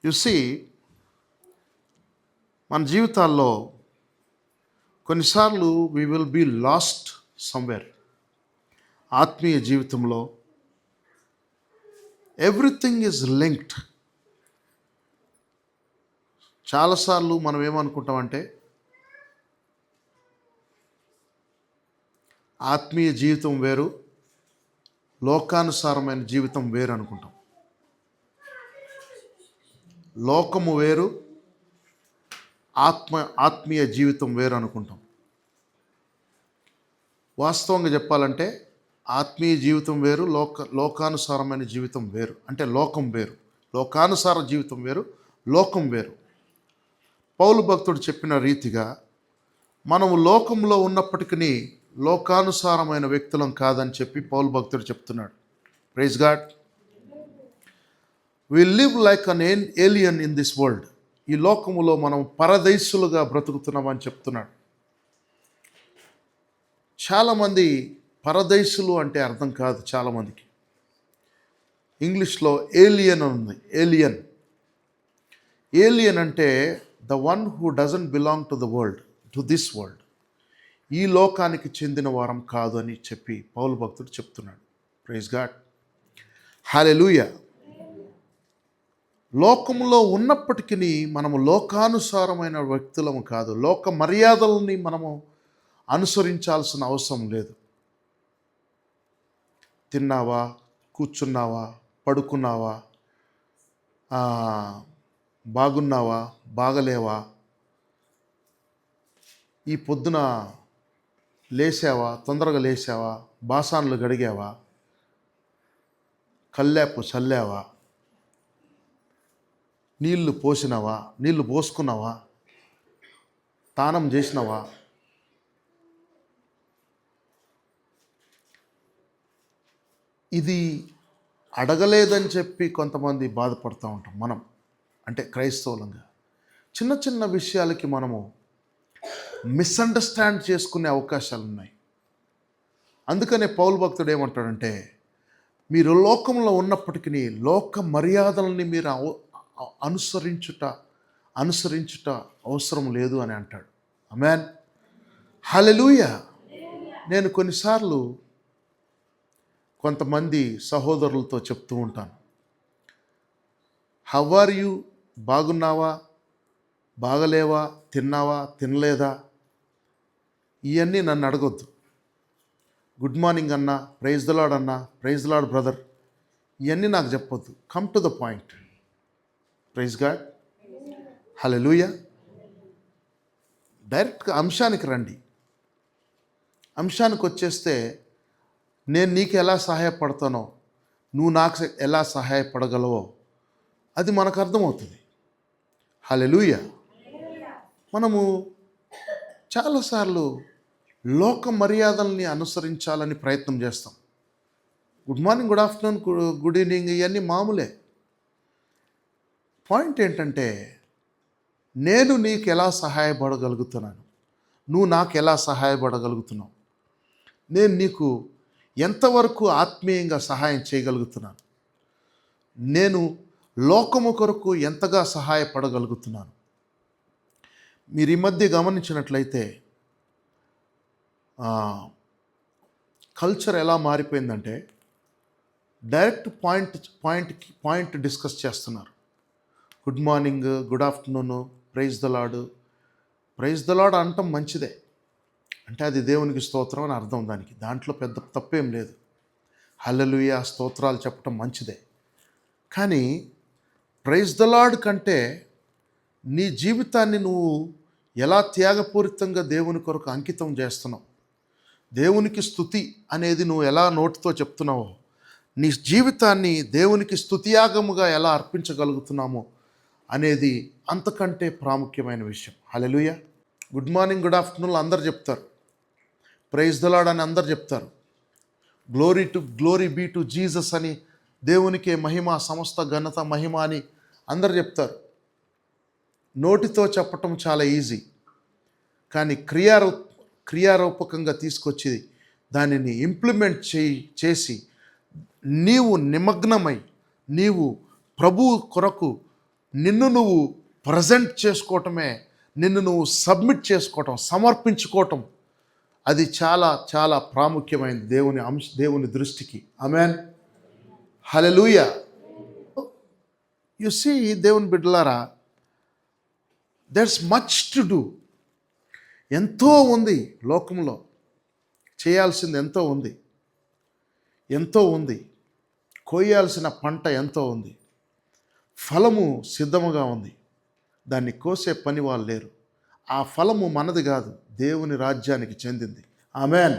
You see మన జీవితాల్లో కొన్నిసార్లు we will be lost somewhere. ఆత్మీయ జీవితంలో ఎవ్రీథింగ్ ఈజ్ లింక్డ్. చాలాసార్లు మనం ఏమనుకుంటామంటే ఆత్మీయ జీవితం వేరు, లోకానుసారమైన జీవితం వేరు అనుకుంటాం. లోకము వేరు, ఆత్మీయ జీవితం వేరు అనుకుంటాం. వాస్తవంగా చెప్పాలంటే ఆత్మీయ జీవితం వేరు, లోకానుసారమైన జీవితం వేరు. అంటే లోకం వేరు, లోకానుసార జీవితం వేరు, లోకం వేరు. పౌలు భక్తుడు చెప్పిన రీతిగా మనము లోకంలో ఉన్నప్పటికీ లోకానుసారమైన వ్యక్తులం కాదని చెప్పి పౌలు భక్తుడు చెప్తున్నాడు. Praise God. We live like an alien in this world. ఈ లోకములో మనం పరదేశులుగా బ్రతుకుతున్నామని చెప్తున్నాడు. చాలామంది పరదేశులు అంటే అర్థం కాదు చాలామందికి. ఇంగ్లీష్లో ఏలియన్ ఉంది. ఏలియన్ అంటే the one who doesn't belong to the world, to this world. ఈ లోకానికి చెందిన వారం కాదు అని చెప్పి పౌలు భక్తుడు చెప్తున్నాడు. Praise God. హల్లెలూయా. లోకంలో ఉన్నప్పటికీ మనము లోకానుసారమైన వ్యక్తులము కాదు. లోక మర్యాదల్ని మనము అనుసరించాల్సిన అవసరం లేదు. తిన్నావా, కూర్చున్నావా, పడుకున్నావా, బాగున్నావా, బాగలేవా, ఈ పొద్దున లేచావా, తొందరగా లేచావా, బాసాన్లు గడిగావా, కల్లాపు చల్లావా, నీళ్లు పోసినావా, నీళ్లు పోసుకున్నావా, తానం చేసినావా, ఇది అడగలేదని చెప్పి కొంతమంది బాధపడుతూ ఉంటాం మనం. అంటే క్రైస్తవులంగా చిన్న చిన్న విషయాలకి మనము మిస్అండర్స్టాండ్ చేసుకునే అవకాశాలు ఉన్నాయి. అందుకనే పౌలు భక్తుడు ఏమంటాడంటే, మీరు లోకంలో ఉన్నప్పటికీ లోక మర్యాదలని మీరు అనుసరించుట అవసరం లేదు అని అంటాడు. ఆమేన్. హల్లెలూయా. నేను కొన్నిసార్లు కొంతమంది సహోదరులతో చెప్తూ ఉంటాను, హౌ ఆర్ యూ, బాగున్నావా, బాగలేవా, తిన్నావా, తినలేదా, ఇవన్నీ నన్ను అడగొద్దు. గుడ్ మార్నింగ్ అన్నా, ప్రైజ్ ద లార్డ్ అన్నా, ప్రైజ్ ద లార్డ్ బ్రదర్, ఇవన్నీ నాకు చెప్పొద్దు. Come to the point. Praise God. Hallelujah. డైరెక్ట్గా అంశానికి రండి. అంశానికి వచ్చేస్తే నేను నీకు ఎలా సహాయపడతానో, నువ్వు నాకు ఎలా సహాయపడగలవో అది మనకు అర్థమవుతుంది. హల్లెలూయా. మనము చాలాసార్లు లోక మర్యాదల్ని అనుసరించాలని ప్రయత్నం చేస్తాం. Good morning, good afternoon, good evening ఇవన్నీ మామూలే. పాయింట్ ఏంటంటే, నేను నీకు ఎలా సహాయపడగలుగుతున్నాను, నువ్వు నాకు ఎలా సహాయపడగలుగుతున్నావు, నేను నీకు ఎంతవరకు ఆత్మీయంగా సహాయం చేయగలుగుతున్నాను, నేను లోకము కొరకు ఎంతగా సహాయపడగలుగుతున్నాను. మీరు ఈ మధ్య గమనించినట్లయితే కల్చర్ ఎలా మారిపోయిందంటే, డైరెక్ట్ పాయింట్ డిస్కస్ చేస్తున్నారు. Good morning, good afternoon, praise the Lord. Praise the Lord అనటం మంచిదే, అంటే అది దేవునికి స్తోత్రం అని అర్థం. దాంట్లో పెద్ద తప్పేం లేదు. హల్లెలూయా, స్తోత్రాలు చెప్పటం మంచిదే. కానీ ప్రైజ్ ద లార్డ్ కంటే నీ జీవితాన్ని నువ్వు ఎలా త్యాగపూరితంగా దేవుని కొరకు అంకితం చేస్తున్నావు, దేవునికి స్తుతి అనేది నువ్వు ఎలా నోటితో చెప్తున్నావో, నీ జీవితాన్ని దేవునికి స్తుతియాగముగా ఎలా అర్పించగలుగుతున్నామో అనేది అంతకంటే ప్రాముఖ్యమైన విషయం. హల్లెలూయా. గుడ్ మార్నింగ్, గుడ్ ఆఫ్టర్నూన్ అందరు చెప్తారు, ప్రైజ్ ద లార్డ్ అని అందరు చెప్తారు, గ్లోరీ బీ టు జీసస్ అని, దేవునికే మహిమ, సమస్త ఘనత మహిమ అని అందరు చెప్తారు. నోటితో చెప్పటం చాలా ఈజీ, కానీ క్రియారూపకంగా తీసుకొచ్చి దానిని ఇంప్లిమెంట్ చేసి నీవు నిమగ్నమై నీవు ప్రభు కొరకు నిన్ను నువ్వు ప్రజెంట్ చేసుకోవటమే, నిన్ను నువ్వు సబ్మిట్ చేసుకోవటం, సమర్పించుకోవటం, అది చాలా చాలా ప్రాముఖ్యమైనది దేవుని దృష్టికి. ఆమేన్, హల్లెలూయా. యు సీ దేవుని బిడ్డలారా, దెర్స్ మచ్ టు డూ. ఎంతో ఉంది లోకంలో, చేయాల్సింది ఎంతో ఉంది, ఎంతో ఉంది. కోయాల్సిన పంట ఎంతో ఉంది, ఫలము సిద్ధముగా ఉంది, దాన్ని కోసే పని వాళ్ళు లేరు. ఆ ఫలము మనది కాదు, దేవుని రాజ్యానికి చెందింది. ఆమేన్.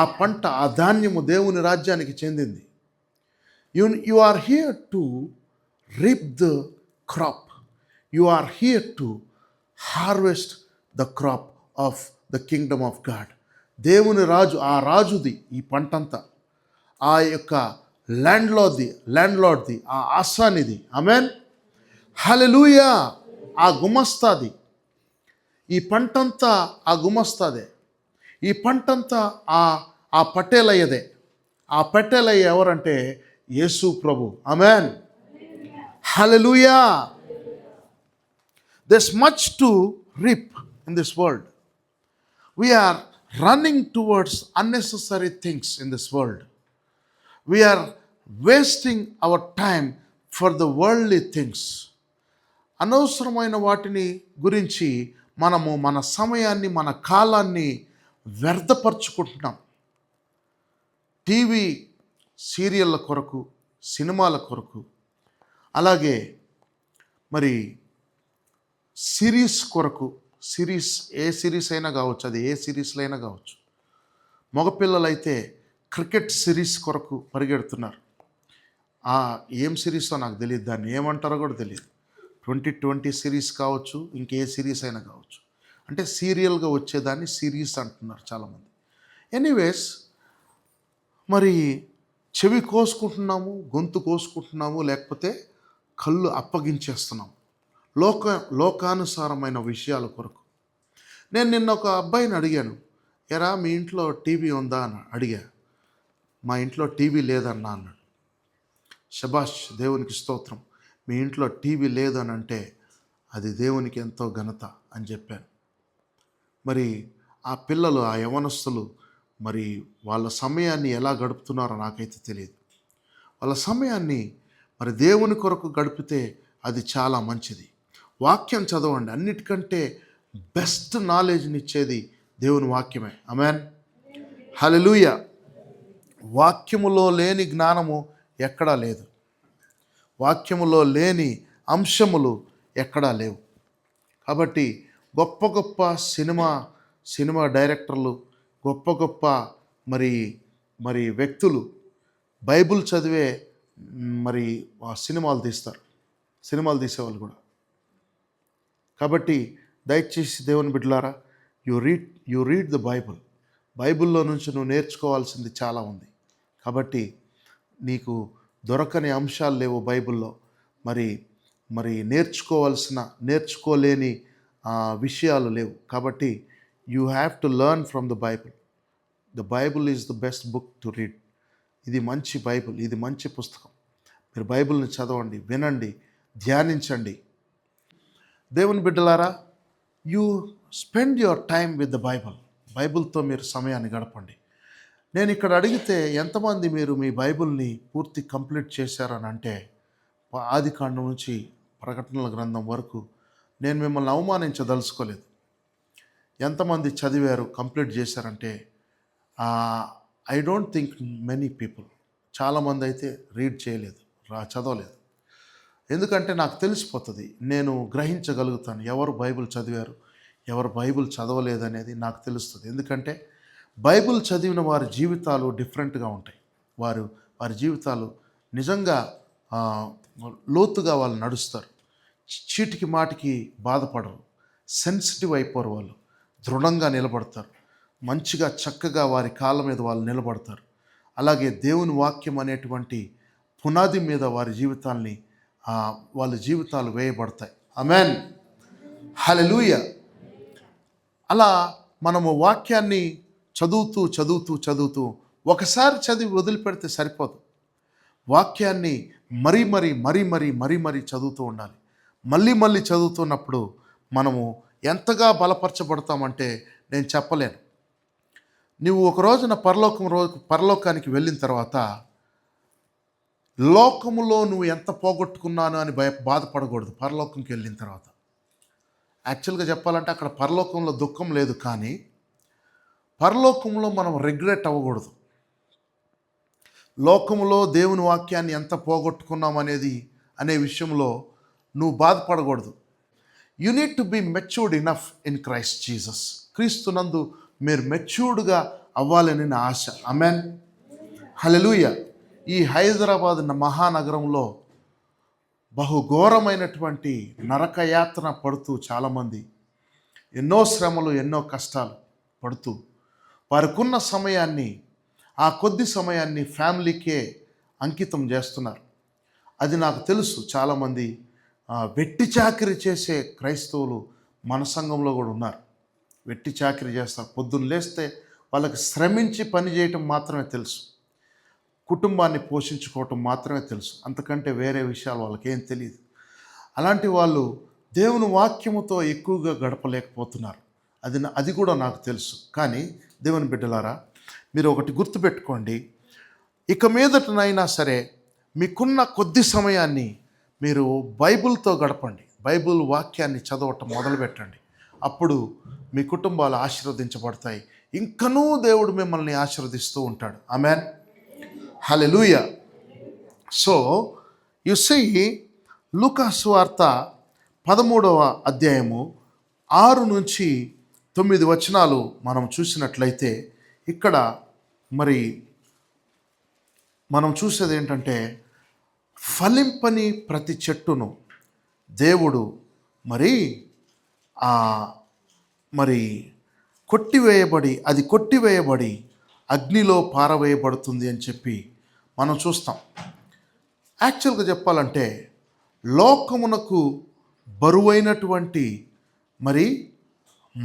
ఆ పంట, ఆ ధాన్యము దేవుని రాజ్యానికి చెందింది. You are here to reap the crop. You are here to harvest the crop of the kingdom of God. దేవుని రాజు, ఆ రాజుది ఈ పంటంతా, ఆ యొక్క ల్యాండ్లార్డ్ది, ఆ ఆసానిది. ఆమేన్, హల్లెలూయా. ఆ గుమస్తాది, ఈ పంటంతా ఆ గుమస్తాదే, ఈ పంటంతా ఆ పటేలయ్యదే. ఆ పటేలయ్య ఎవరంటే యేసు ప్రభు. ఆమేన్, హల్లెలూయా. there's much to reap in this world. We are running towards unnecessary things in this world. We are wasting our time for the worldly things. అనవసరమైన వాటిని గురించి మనము మన సమయాన్ని, మన కాలాన్ని వ్యర్థపరచుకుంటున్నాం. టీవీ సీరియళ్ళ కొరకు, సినిమాల కొరకు, అలాగే మరి సిరీస్ కొరకు. ఏ సిరీస్ అయినా కావచ్చు, అది ఏ సిరీస్లో అయినా కావచ్చు. మగపిల్లలైతే క్రికెట్ సిరీస్ కొరకు పరిగెడుతున్నారు. ఏం సిరీసో నాకు తెలియదు, దాన్ని ఏమంటారో కూడా తెలియదు. 2020 సిరీస్ కావచ్చు, ఇంకే సిరీస్ అయినా కావచ్చు. అంటే సీరియల్గా వచ్చేదాన్ని సిరీస్ అంటున్నారు చాలామంది. ఎనీవేస్, మరి చెవి కోసుకుంటున్నాము, గొంతు కోసుకుంటున్నాము, లేకపోతే కళ్ళు అప్పగించేస్తున్నాము లోకానుసారమైన విషయాల కొరకు. నేను నిన్న ఒక అబ్బాయిని అడిగాను, ఎరా మీ ఇంట్లో టీవీ ఉందా అని అడిగా. మా ఇంట్లో టీవీ లేదన్నా అన్నాడు. శబాష్, దేవునికి స్తోత్రం. మీ ఇంట్లో టీవీ లేదని అంటే అది దేవునికి ఎంతో ఘనత అని చెప్పాను. మరి ఆ పిల్లలు, ఆ యవనస్తులు మరి వాళ్ళ సమయాన్ని ఎలా గడుపుతున్నారో నాకైతే తెలియదు. వాళ్ళ సమయాన్ని మరి దేవుని కొరకు గడిపితే అది చాలా మంచిది. వాక్యం చదవండి. అన్నిటికంటే బెస్ట్ నాలెడ్జ్ని ఇచ్చేది దేవుని వాక్యమే. ఆమేన్, హల్లెలూయా. వాక్యములో లేని జ్ఞానము ఎక్కడా లేదు, వాక్యములో లేని అంశములు ఎక్కడా లేవు. కాబట్టి గొప్ప గొప్ప సినిమా డైరెక్టర్లు, గొప్ప గొప్ప మరి వ్యక్తులు బైబిల్ చదివే మరి సినిమాలు తీసేవాళ్ళు కూడా. కాబట్టి దయచేసి దేవుని బిడ్డలారా, యు రీడ్ ద బైబిల్లో నుంచి నువ్వు నేర్చుకోవాల్సింది చాలా ఉంది. కాబట్టి నీకు దొరకని అంశాలు లేవు బైబిల్లో. మరి నేర్చుకోలేని విషయాలు లేవు. కాబట్టి you have to learn from the Bible. The Bible is the best book to read. ఇది మంచి బైబిల్, ఇది మంచి పుస్తకం. మీరు బైబిల్ని చదవండి, వినండి, ధ్యానించండి. దేవుని బిడ్డలారా, you spend your time with the బైబిల్తో మీరు సమయాన్ని గడపండి. నేను ఇక్కడ అడిగితే ఎంతమంది మీరు మీ బైబిల్ని పూర్తి కంప్లీట్ చేశారని అంటే, ఆదికాండం నుంచి ప్రకటనల గ్రంథం వరకు నేను మిమ్మల్ని అవమానించదలుచుకోలేదు. ఎంతమంది చదివారు, కంప్లీట్ చేశారంటే I don't think many people. చాలామంది అయితే రీడ్ చేయలేదు, చదవలేదు. ఎందుకంటే నాకు తెలిసిపోతుంది, నేను గ్రహించగలుగుతాను ఎవరు బైబిల్ చదివారు, ఎవరు బైబిల్ చదవలేదనేది నాకు తెలుస్తుంది. ఎందుకంటే బైబిల్ చదివిన వారి జీవితాలు డిఫరెంట్గా ఉంటాయి. వారి జీవితాలు నిజంగా లోతుగా వాళ్ళు నడుస్తారు. చీటికి మాటికి బాధపడరు, సెన్సిటివ్ అయిపోరు, వాళ్ళు దృఢంగా నిలబడతారు. మంచిగా చక్కగా వారి కాళ్ళ మీద వాళ్ళు నిలబడతారు. అలాగే దేవుని వాక్యం అనేటువంటి పునాది మీద వాళ్ళ జీవితాలు వేయబడతాయి. ఆమేన్, హల్లెలూయా. అలా మనము వాక్యాన్ని చదువుతూ ఒకసారి చదివి వదిలిపెడితే సరిపోదు. వాక్యాన్ని మరీ చదువుతూ ఉండాలి. మళ్ళీ మళ్ళీ చదువుతున్నప్పుడు మనము ఎంతగా బలపరచబడతామంటే నేను చెప్పలేను. నువ్వు ఒక రోజున పరలోకానికి వెళ్ళిన తర్వాత లోకములో నువ్వు ఎంత పోగొట్టుకున్నాను అని బాధపడకూడదు. పరలోకంకి వెళ్ళిన తర్వాత యాక్చువల్గా చెప్పాలంటే అక్కడ పరలోకంలో దుఃఖం లేదు, కానీ పరలోకంలో మనం రిగ్రెట్ అవ్వకూడదు. లోకములో దేవుని వాక్యాన్ని ఎంత పోగొట్టుకున్నాం అనే విషయంలో నువ్వు బాధపడకూడదు. You need to be matured enough in Christ Jesus. క్రీస్తునందు మీరు మెచ్యూర్డ్గా అవ్వాలని నా ఆశ. ఆమేన్, హల్లెలూయా. ఈ హైదరాబాద్ మహానగరంలో బహుఘోరమైనటువంటి నరకయాతన పడుతూ చాలామంది ఎన్నో శ్రమలు ఎన్నో కష్టాలు పడుతూ వారికున్న సమయాన్ని, ఆ కొద్ది సమయాన్ని ఫ్యామిలీకే అంకితం చేస్తున్నారు. అది నాకు తెలుసు. చాలామంది వెట్టి చాకిరి చేసే క్రైస్తవులు మన సంఘంలో కూడా ఉన్నారు. వెట్టి చాకిరి చేస్తారు. పొద్దున్న లేస్తే వాళ్ళకి శ్రమించి పని చేయటం మాత్రమే తెలుసు, కుటుంబాన్ని పోషించుకోవటం మాత్రమే తెలుసు, అంతకంటే వేరే విషయాలు వాళ్ళకి ఏం తెలియదు. అలాంటి వాళ్ళు దేవుని వాక్యముతో ఎక్కువగా గడపలేకపోతున్నారు. అది కూడా నాకు తెలుసు. కానీ దేవుని బిడ్డలారా, మీరు ఒకటి గుర్తుపెట్టుకోండి. ఇక మీదటనైనా సరే మీకున్న కొద్ది సమయాన్ని మీరు బైబిల్తో గడపండి. బైబిల్ వాక్యాన్ని చదవటం మొదలుపెట్టండి. అప్పుడు మీ కుటుంబాలు ఆశీర్వదించబడతాయి. ఇంకనూ దేవుడు మిమ్మల్ని ఆశీర్వదిస్తూ ఉంటాడు. ఆమేన్, హల్లెలూయా. సో యు సీ, లూకా సువార్త 13వ అధ్యాయము 6 నుంచి 9 వచనాలు మనం చూసినట్లయితే, ఇక్కడ మరి మనం చూసేది ఏంటంటే, ఫలింపని ప్రతి చెట్టును దేవుడు మరి కొట్టివేయబడి అగ్నిలో పారవేయబడుతుంది అని చెప్పి మనం చూస్తాం. యాక్చువల్గా చెప్పాలంటే లోకమునకు బరువైనటువంటి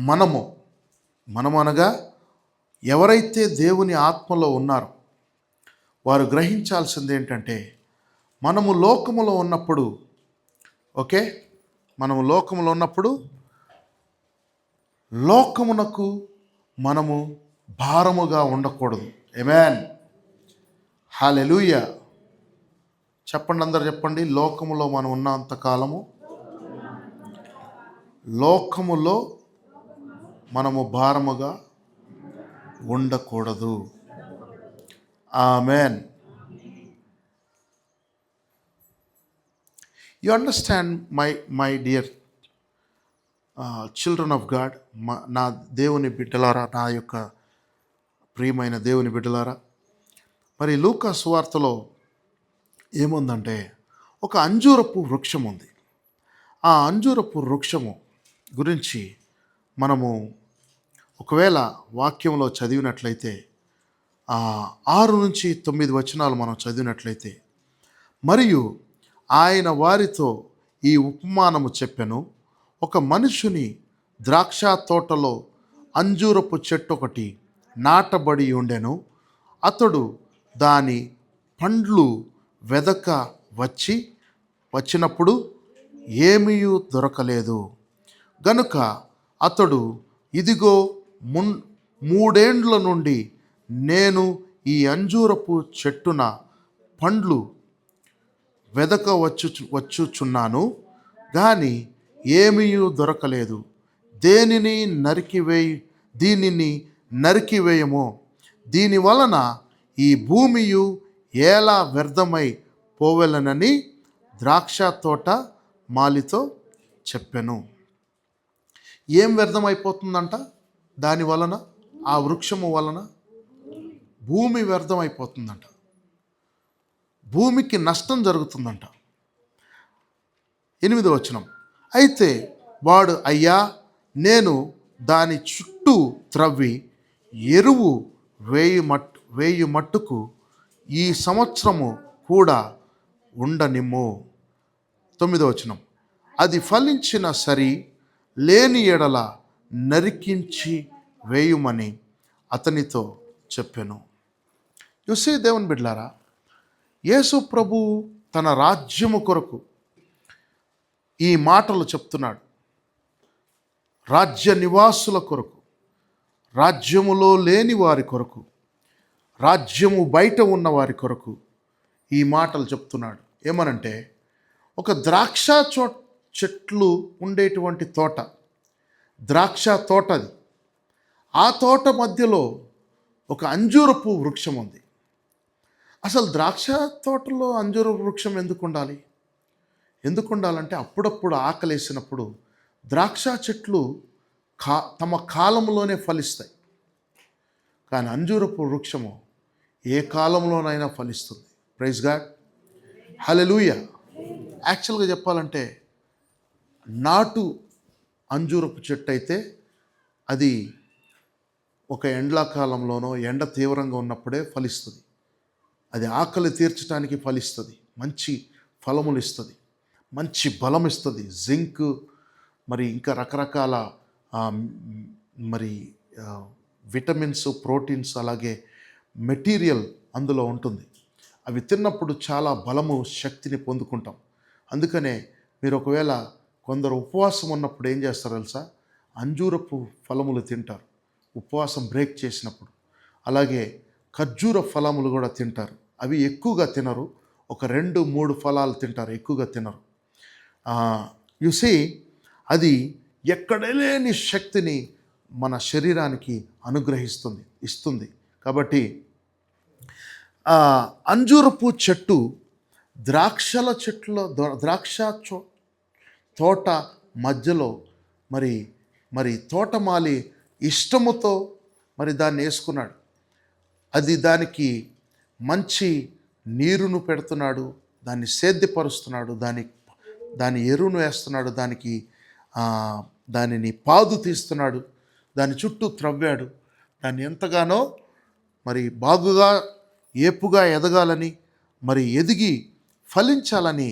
మనము అనగా ఎవరైతే దేవుని ఆత్మలో ఉన్నారో వారు గ్రహించాల్సింది ఏంటంటే, మనము లోకములో ఉన్నప్పుడు లోకమునకు మనము భారముగా ఉండకూడదు. ఆమేన్, హల్లెలూయా. చెప్పండి, అందరు చెప్పండి. లోకములో మనం ఉన్నంత కాలము లోకములో మనము భారముగా ఉండకూడదు. Amen. You understand my dear children of God, నా దేవుని బిడ్డలారా, నా యొక్క ప్రియమైన దేవుని బిడ్డలారా. మరి లూకా సువార్తలో ఏముందంటే, ఒక అంజూరపు వృక్షం ఉంది. ఆ అంజూరపు వృక్షము గురించి మనము ఒకవేళ వాక్యంలో చదివినట్లయితే 6 నుంచి 9 వచనాలు మనం చదివినట్లయితే, మరియు ఆయన వారితో ఈ ఉపమానము చెప్పెను. ఒక మనుషుని ద్రాక్ష తోటలో అంజూరపు చెట్టు ఒకటి నాటబడి ఉండెను. అతడు దాని పండ్లు వెదక వచ్చినప్పుడు ఏమీ దొరకలేదు. గనుక అతడు, ఇదిగో 3 ఏండ్ల నుండి నేను ఈ అంజూరపు చెట్టున పండ్లు వెదక వచ్చుచున్నాను, కానీ ఏమీ దొరకలేదు. దీనిని నరికివేయమో, దీని వలన ఈ భూమియు ఎలా వ్యర్థమై పోవెలనని ద్రాక్ష తోట మాలితో చెప్పెను. ఏం వ్యర్థమైపోతుందంట? దాని వలన, ఆ వృక్షము వలన భూమి వ్యర్థమైపోతుందంట. భూమికి నష్టం జరుగుతుందంట. 8వ వచనం, అయితే వాడు, అయ్యా, నేను దాని చుట్టూ త్రవ్వి ఎరువు వేయి మట్టుకు ఈ సంవత్సరము కూడా ఉండనిమ్ము. 9వ వచనం, అది ఫలించిన సరి, లేని ఎడల నరికించి వేయుమని అతనితో చెప్పెను. చూసి దేవుని బిడ్డలారా, యేసు ప్రభు తన రాజ్యము కొరకు ఈ మాటలు చెప్తున్నాడు. రాజ్య నివాసుల కొరకు, రాజ్యములో లేని వారి కొరకు, రాజ్యము బయట ఉన్న వారి కొరకు ఈ మాటలు చెప్తున్నాడు. ఏమనంటే, ఒక ద్రాక్ష చెట్లు ఉండేటువంటి తోట, ద్రాక్ష తోట అది. ఆ తోట మధ్యలో ఒక అంజూరపు వృక్షం ఉంది. అసలు ద్రాక్ష తోటలో అంజూరపు వృక్షం ఎందుకు ఉండాలి? ఎందుకు ఉండాలంటే, అప్పుడప్పుడు ఆకలేసినప్పుడు ద్రాక్ష చెట్లు తమ కాలంలోనే ఫలిస్తాయి. కానీ అంజూరపు వృక్షము ఏ కాలంలోనైనా ఫలిస్తుంది. ప్రైజ్ గాడ్, హల్లెలూయా. యాక్చువల్గా చెప్పాలంటే, నాటు అంజూరపు చెట్టు అయితే అది ఒక ఎండాకాలంలోనో ఎండ తీవ్రంగా ఉన్నప్పుడే ఫలిస్తుంది. అది ఆకలి తీర్చడానికి ఫలిస్తుంది, మంచి ఫలములు ఇస్తుంది, మంచి బలం ఇస్తుంది, జింక్ మరి ఇంకా రకరకాల మరి విటమిన్స్, ప్రోటీన్స్, అలాగే మెటీరియల్ అందులో ఉంటుంది. అవి తిన్నప్పుడు చాలా బలము, శక్తిని పొందుకుంటాం. అందుకనే మీరు ఒకవేళ కొందరు ఉపవాసం ఉన్నప్పుడు ఏం చేస్తారు తెలుసా? అంజూరపు ఫలములు తింటారు ఉపవాసం బ్రేక్ చేసినప్పుడు. అలాగే ఖర్జూర ఫలములు కూడా తింటారు. అవి ఎక్కువగా తినరు, ఒక 2-3 ఫలాలు తింటారు, ఎక్కువగా తినరు. సీ అది ఎక్కడ లేని శక్తిని మన శరీరానికి ఇస్తుంది. కాబట్టి అంజూరపు చెట్టు ద్రాక్ష తోట మధ్యలో మరి తోటమాలి ఇష్టముతో మరి దాన్ని వేసుకున్నాడు. అది దానికి మంచి నీరును పెడుతున్నాడు, దాన్ని సేద్యపరుస్తున్నాడు, దాని ఎరువును వేస్తున్నాడు, దానిని పాదు తీస్తున్నాడు, దాని చుట్టూ త్రవ్వాడు. దాన్ని ఎంతగానో మరి బాగుగా ఏపుగా ఎదగాలని, మరి ఎదిగి ఫలించాలని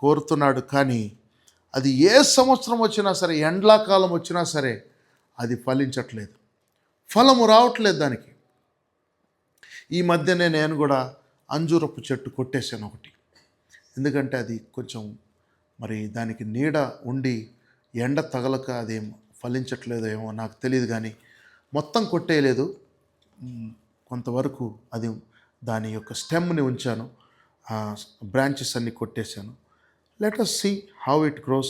కోరుతున్నాడు. కానీ అది ఏ సంవత్సరం వచ్చినా సరే, ఎండాకాలం వచ్చినా సరే అది ఫలించట్లేదు, ఫలము రావట్లేదు దానికి. ఈ మధ్యనే నేను కూడా అంజూరపు చెట్టు కొట్టేశాను ఒకటి. ఎందుకంటే అది కొంచెం మరి దానికి నీడ ఉండి ఎండ తగలక అదేం ఫలించట్లేదో ఏమో నాకు తెలియదు, కానీ మొత్తం కొట్టేయలేదు, కొంతవరకు అది దాని యొక్క స్టెమ్ని ఉంచాను, బ్రాంచెస్ అన్ని కొట్టేశాను. Let us see how it grows,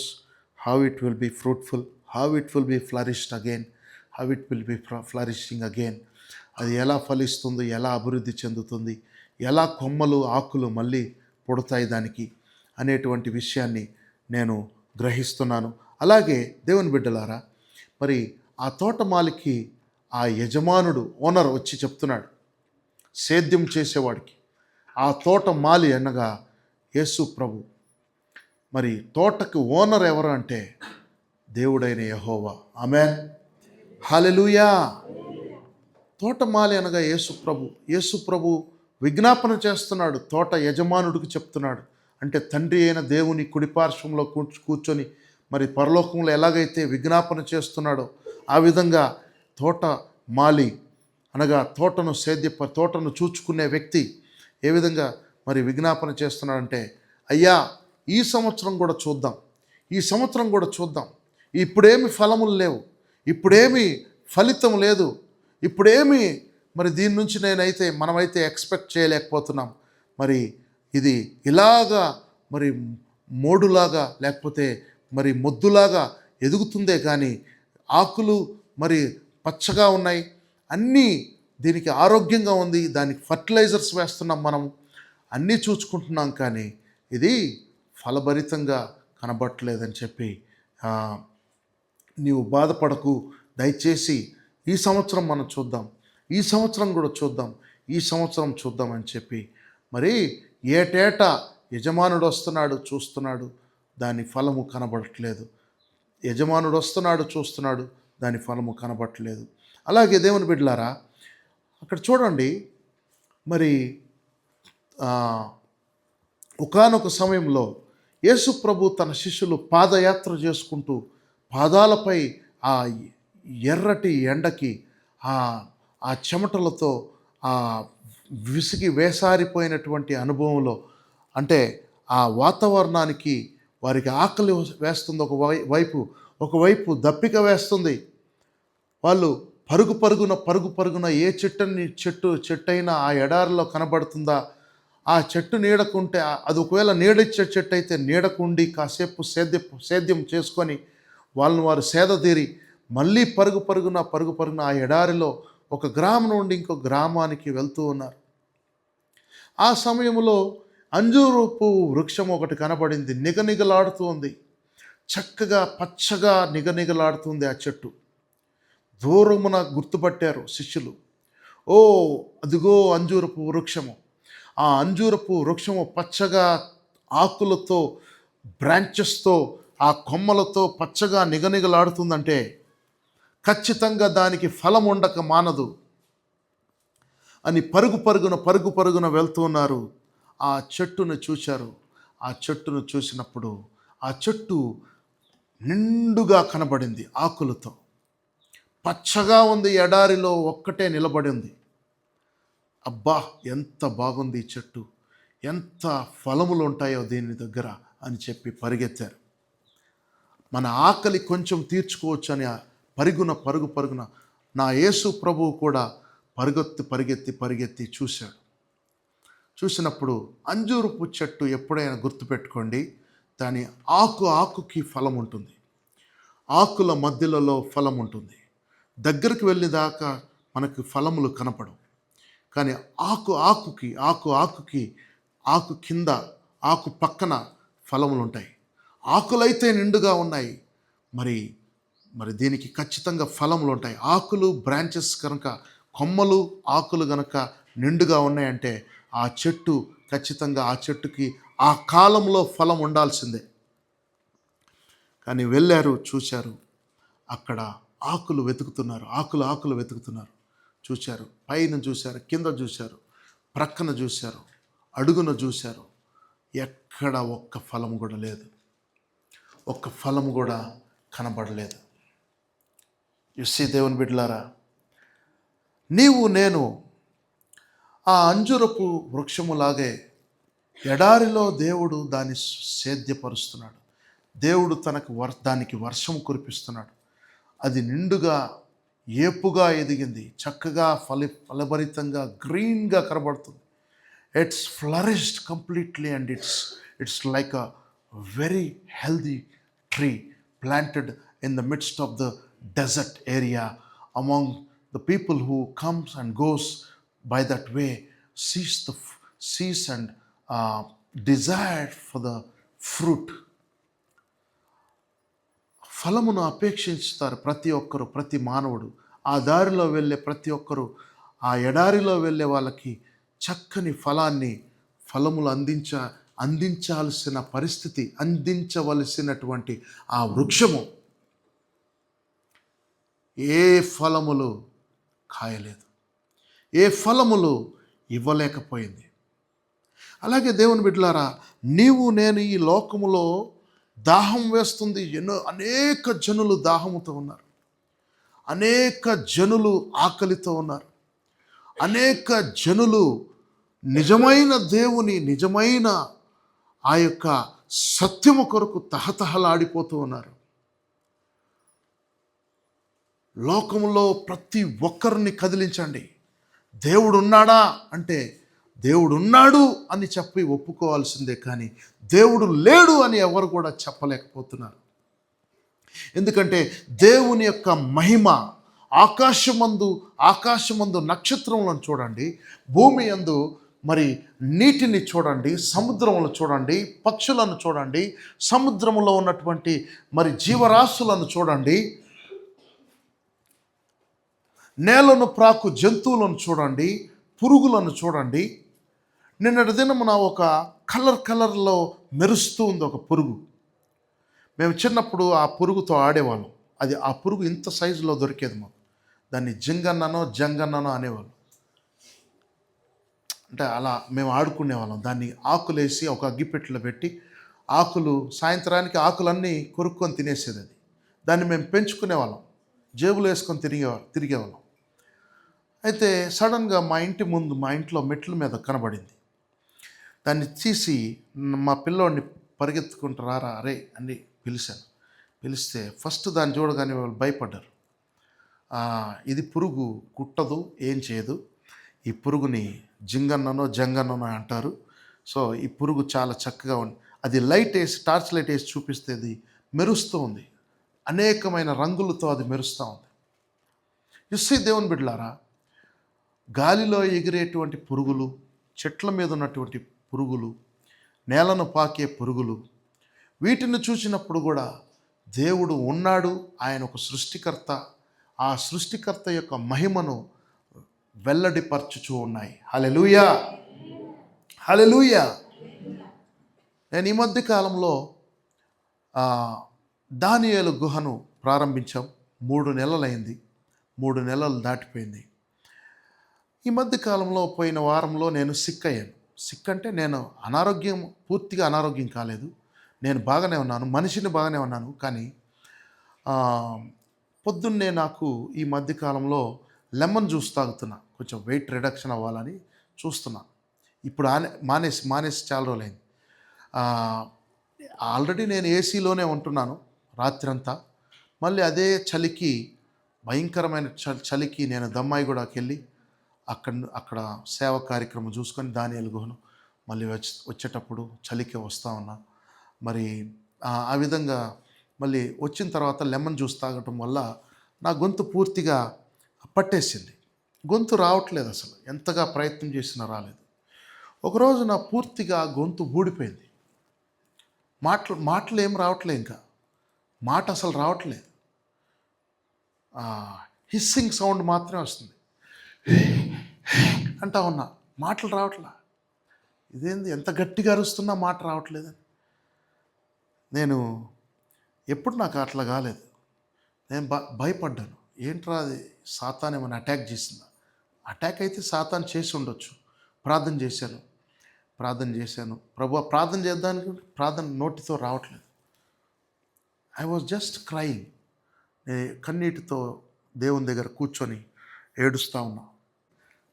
how it will be fruitful, how it will be flourished again, how it will be flourishing again. అది ఎలా ఫలిస్తుంది, ఎలా అభివృద్ధి చెందుతుంది, ఎలా కొమ్మలు ఆకులు మళ్ళీ పుడతాయి దానికి అనేటువంటి విషయాన్ని నేను గ్రహిస్తున్నాను. అలాగే దేవుని బిడ్డలారా, మరి ఆ తోటమాలికి ఆ యజమానుడు, ఓనర్ వచ్చి చెప్తున్నాడు, సేద్యం చేసేవాడికి. ఆ తోటమాలి అనగా యేసు ప్రభు. మరి తోటకు ఓనర్ ఎవరు అంటే దేవుడైన యెహోవా. ఆమేన్, హల్లెలూయా. తోటమాలి అనగా యేసు ప్రభు విజ్ఞాపన చేస్తున్నాడు, తోట యజమానుడికి చెప్తున్నాడు. అంటే తండ్రి అయిన దేవుని కుడిపార్శ్వంలో కూర్చొని మరి పరలోకంలో ఎలాగైతే విజ్ఞాపన చేస్తున్నాడో ఆ విధంగా తోటమాలి అనగా తోటను చూచుకునే వ్యక్తి ఏ విధంగా మరి విజ్ఞాపన చేస్తున్నాడంటే, అయ్యా ఈ సంవత్సరం కూడా చూద్దాం, ఇప్పుడేమి ఫలములు లేవు, ఇప్పుడేమి ఫలితం లేదు, ఇప్పుడేమి మరి దీని నుంచి మనమైతే ఎక్స్పెక్ట్ చేయలేకపోతున్నాం. మరి ఇది ఇలాగా మరి మోడులాగా లేకపోతే మరి మొద్దులాగా ఎదుగుతుందే కానీ ఆకులు మరి పచ్చగా ఉన్నాయి, అన్నీ దీనికి ఆరోగ్యంగా ఉంది, దానికి ఫర్టిలైజర్స్ వేస్తున్నాం, మనం అన్నీ చూసుకుంటున్నాం, కానీ ఇది ఫలభరితంగా కనబట్టలేదని చెప్పి నీవు బాధపడకు, దయచేసి ఈ సంవత్సరం మనం చూద్దాం, ఈ సంవత్సరం కూడా చూద్దాం అని చెప్పి మరి ఏటేటా యజమానుడు వస్తున్నాడు, చూస్తున్నాడు, దాని ఫలము కనబడట్లేదు. యజమానుడు వస్తున్నాడు, చూస్తున్నాడు, దాని ఫలము కనబడట్లేదు. అలాగే దేవుని బిడ్డలారా, అక్కడ చూడండి, మరి ఒకానొక సమయంలో యేసు ప్రభు తన శిష్యులు పాదయాత్ర చేసుకుంటూ పాదాలపై ఆ ఎర్రటి ఎండకి ఆ చెమటలతో ఆ విసిగి వేసారిపోయినటువంటి అనుభవంలో, అంటే ఆ వాతావరణానికి వారికి ఆకలి వేస్తుంది ఒకవైపు దప్పిక వేస్తుంది. వాళ్ళు పరుగు పరుగున ఏ చెట్టు అయినా ఆ ఎడారిలో కనబడుతుందా, ఆ చెట్టు నీడకుంటే అది ఒకవేళ నీడిచ్చే చెట్టు అయితే నీడకుండి కాసేపు సేద్యం చేసుకొని వాళ్ళని వారు సేదతీరి మళ్ళీ పరుగు పరుగున ఆ ఎడారిలో ఒక గ్రామం నుండి ఇంకో గ్రామానికి వెళ్తూ ఉన్నారు. ఆ సమయంలో అంజూరపు వృక్షం ఒకటి కనబడింది, నిగనిగలాడుతూ ఉంది. చక్కగా పచ్చగా నిగనిగలాడుతుంది ఆ చెట్టు. దూరమున గుర్తుపట్టారు శిష్యులు. ఓ, అదిగో అంజూరపు వృక్షము. ఆ అంజూరపు వృక్షము పచ్చగా ఆకులతో, బ్రాంచెస్తో, ఆ కొమ్మలతో పచ్చగా నిగనిగలాడుతుందంటే ఖచ్చితంగా దానికి ఫలం ఉండక మానదు అని పరుగు పరుగున వెళ్తూ ఉన్నారు. ఆ చెట్టును చూశారు. ఆ చెట్టును చూసినప్పుడు ఆ చెట్టు నిండుగా కనబడింది ఆకులతో. పచ్చగా ఉంది, ఎడారిలో ఒక్కటే నిలబడి ఉంది. అబ్బా, ఎంత బాగుంది ఈ చెట్టు, ఎంత ఫలములు ఉంటాయో దీని దగ్గర అని చెప్పి పరిగెత్తారు. మన ఆకలి కొంచెం తీర్చుకోవచ్చు అని పరుగున నా యేసు ప్రభువు కూడా పరిగెత్తి చూశాడు. చూసినప్పుడు అంజూరపు చెట్టు ఎప్పుడైనా గుర్తుపెట్టుకోండి, దాని ఆకుకి ఫలం ఉంటుంది, ఆకుల మధ్యలలో ఫలం ఉంటుంది. దగ్గరికి వెళ్ళేదాకా మనకు ఫలములు కనపడవు, కానీ ఆకు కింద, ఆకు పక్కన ఫలములు ఉంటాయి. ఆకులైతే నిండుగా ఉన్నాయి, మరి దీనికి ఖచ్చితంగా ఫలములు ఉంటాయి. ఆకులు, బ్రాంచెస్ కనుక, కొమ్మలు, ఆకులు కనుక నిండుగా ఉన్నాయంటే ఆ చెట్టు ఖచ్చితంగా, ఆ చెట్టుకి ఆ కాలంలో ఫలం ఉండాల్సిందే. కానీ వెళ్ళారు, చూశారు, అక్కడ ఆకులు వెతుకుతున్నారు, ఆకులు వెతుకుతున్నారు. చూశారు, పైన చూశారు, కింద చూశారు, ప్రక్కన చూశారు, అడుగున చూశారు. ఎక్కడ ఒక్క ఫలం కూడా లేదు, ఒక్క ఫలం కూడా కనబడలేదు. యుసి దేవుని బిడ్డలారా, నీవు నేను ఆ అంజురపు వృక్షములాగే ఎడారిలో దేవుడు దాన్ని సేద్యపరుస్తున్నాడు. దేవుడు దానికి వర్షం కురిపిస్తున్నాడు. అది నిండుగా ఏపుగా ఎదిగింది, చక్కగా ఫలభరితంగా గ్రీన్గా కనబడుతుంది. It's flourished completely and it's like a very healthy tree planted in the midst of the desert area, among the people who comes and goes by that way, sees and desired for the fruit. ఫలమును అపేక్షిస్తారు ప్రతి ఒక్కరు, ప్రతి మానవుడు. ఆ దారిలో వెళ్ళే ప్రతి ఒక్కరు, ఆ ఎడారిలో వెళ్ళే వాళ్ళకి చక్కని ఫలములు అందించాల్సిన పరిస్థితి, అందించవలసినటువంటి ఆ వృక్షము ఏ ఫలములు కాయలేదు, ఏ ఫలములు ఇవ్వలేకపోయింది. అలాగే దేవుని బిడ్డలారా, నీవు నేను ఈ లోకములో దాహం వేస్తుంది. అనేక జనులు దాహముతో ఉన్నారు, అనేక జనులు ఆకలితో ఉన్నారు, అనేక జనులు నిజమైన దేవుని, నిజమైన ఆ యొక్క సత్యము కొరకు తహతహలాడిపోతూ ఉన్నారు. లోకంలో ప్రతి ఒక్కరిని కదిలించండి. దేవుడు ఉన్నాడా అంటే దేవుడు ఉన్నాడు అని చెప్పి ఒప్పుకోవాల్సిందే, కానీ దేవుడు లేడు అని ఎవరు కూడా చెప్పలేకపోతున్నారు. ఎందుకంటే దేవుని యొక్క మహిమ ఆకాశమందు నక్షత్రములను చూడండి, భూమి యందు మరి నీటిని చూడండి, సముద్రములను చూడండి, పక్షులను చూడండి, సముద్రములో ఉన్నటువంటి మరి జీవరాశులను చూడండి, నేలను ప్రాకు జంతువులను చూడండి, పురుగులను చూడండి. నిన్నటి దినమున ఒక కలర్లో మెరుస్తూ ఉంది ఒక పురుగు. మేము చిన్నప్పుడు ఆ పురుగుతో ఆడేవాళ్ళం. ఆ పురుగు ఇంత సైజులో దొరికేది మాకు. దాన్ని జంగన్ననో అనేవాళ్ళు. అంటే అలా మేము ఆడుకునేవాళ్ళం. దాన్ని ఆకులేసి ఒక అగ్గిపెట్టెలో పెట్టి సాయంత్రానికి ఆకులన్నీ కొరుక్కొని తినేసేది. దాన్ని మేము పెంచుకునేవాళ్ళం, జేబులో వేసుకొని తిరిగేవాళ్ళం. అయితే సడన్గా మా ఇంట్లో మెట్ల మీద కనబడింది. దాన్ని తీసి మా పిల్లోడిని పరిగెత్తుకుంటూ రారా అరే అని పిలిచాను. పిలిస్తే ఫస్ట్ దాన్ని చూడగానే వాళ్ళు భయపడ్డారు. ఇది పురుగు కుట్టదు, ఏం చేయదు, ఈ పురుగుని జింగన్ననో జంగన్ననో అంటారు. సో ఈ పురుగు చాలా చక్కగా ఉంది. అది లైట్ వేసి టార్చ్ లైట్ వేసి చూపిస్తే అది మెరుస్తూ ఉంది, అనేకమైన రంగులతో అది మెరుస్తూ ఉంది. యుస్సీ దేవుని బిడ్డలారా, గాలిలో ఎగిరేటువంటి పురుగులు, చెట్ల మీద ఉన్నటువంటి పురుగులు, నేలను పాకే పురుగులు, వీటిని చూసినప్పుడు కూడా దేవుడు ఉన్నాడు, ఆయన ఒక సృష్టికర్త, ఆ సృష్టికర్త యొక్క మహిమను వెల్లడిపరచుచూ ఉన్నాయి. హల్లెలూయా, హల్లెలూయా. నేను ఈ మధ్య కాలంలో దానియేలు గుహను ప్రారంభించాం. 3 నెలలైంది, 3 నెలలు దాటిపోయింది. ఈ మధ్య కాలంలో పోయిన వారంలో నేను సిక్ అయ్యాను. సిక్ అంటే నేను పూర్తిగా అనారోగ్యం కాలేదు, నేను బాగానే ఉన్నాను, మనిషిని బాగానే ఉన్నాను. కానీ పొద్దున్నే నాకు ఈ మధ్యకాలంలో లెమన్ జ్యూస్ తాగుతున్నా, కొంచెం వెయిట్ రిడక్షన్ అవ్వాలని చూస్తున్నాను. ఇప్పుడు మానేసి చాలా రోజులైంది. ఆల్రెడీ నేను ఏసీలోనే ఉంటున్నాను రాత్రంతా. మళ్ళీ అదే చలికి, భయంకరమైన చలికి నేను దమ్మాయిగూడకి వెళ్ళి అక్కడ సేవ కార్యక్రమం చూసుకొని దానియేలు గుహను మళ్ళీ వచ్చేటప్పుడు చలికి వస్తూ ఉన్నా. మరి ఆ విధంగా మళ్ళీ వచ్చిన తర్వాత లెమన్ జ్యూస్ తాగటం వల్ల నా గొంతు పూర్తిగా పట్టేసింది. గొంతు రావట్లేదు, అసలు ఎంతగా ప్రయత్నం చేసినా రాలేదు. ఒకరోజు నా పూర్తిగా గొంతు ఊడిపోయింది. మాటలు ఏం రావట్లే, ఇంకా మాట అసలు రావట్లేదు. హిస్సింగ్ సౌండ్ మాత్రమే వస్తుంది. అంటా ఉన్నా, మాటలు రావట్లా. ఇదేంది, ఎంత గట్టిగా అరుస్తున్నా మాట రావట్లేదని. నేను ఎప్పుడు నాకు అట్లా కాలేదు. నేను భయపడ్డాను. ఏంట్రా అది, సాతాన్ ఏమైనా అటాక్ చేసిందా? అటాక్ అయితే సాతాన్ చేసి ఉండొచ్చు. ప్రార్థన చేశాను, ప్రభువా ప్రార్థన చేద్దానికి ప్రార్థన నోటితో రావట్లేదు. I was just crying. కన్నీటితో దేవుని దగ్గర కూర్చొని ఏడుస్తూ ఉన్నా.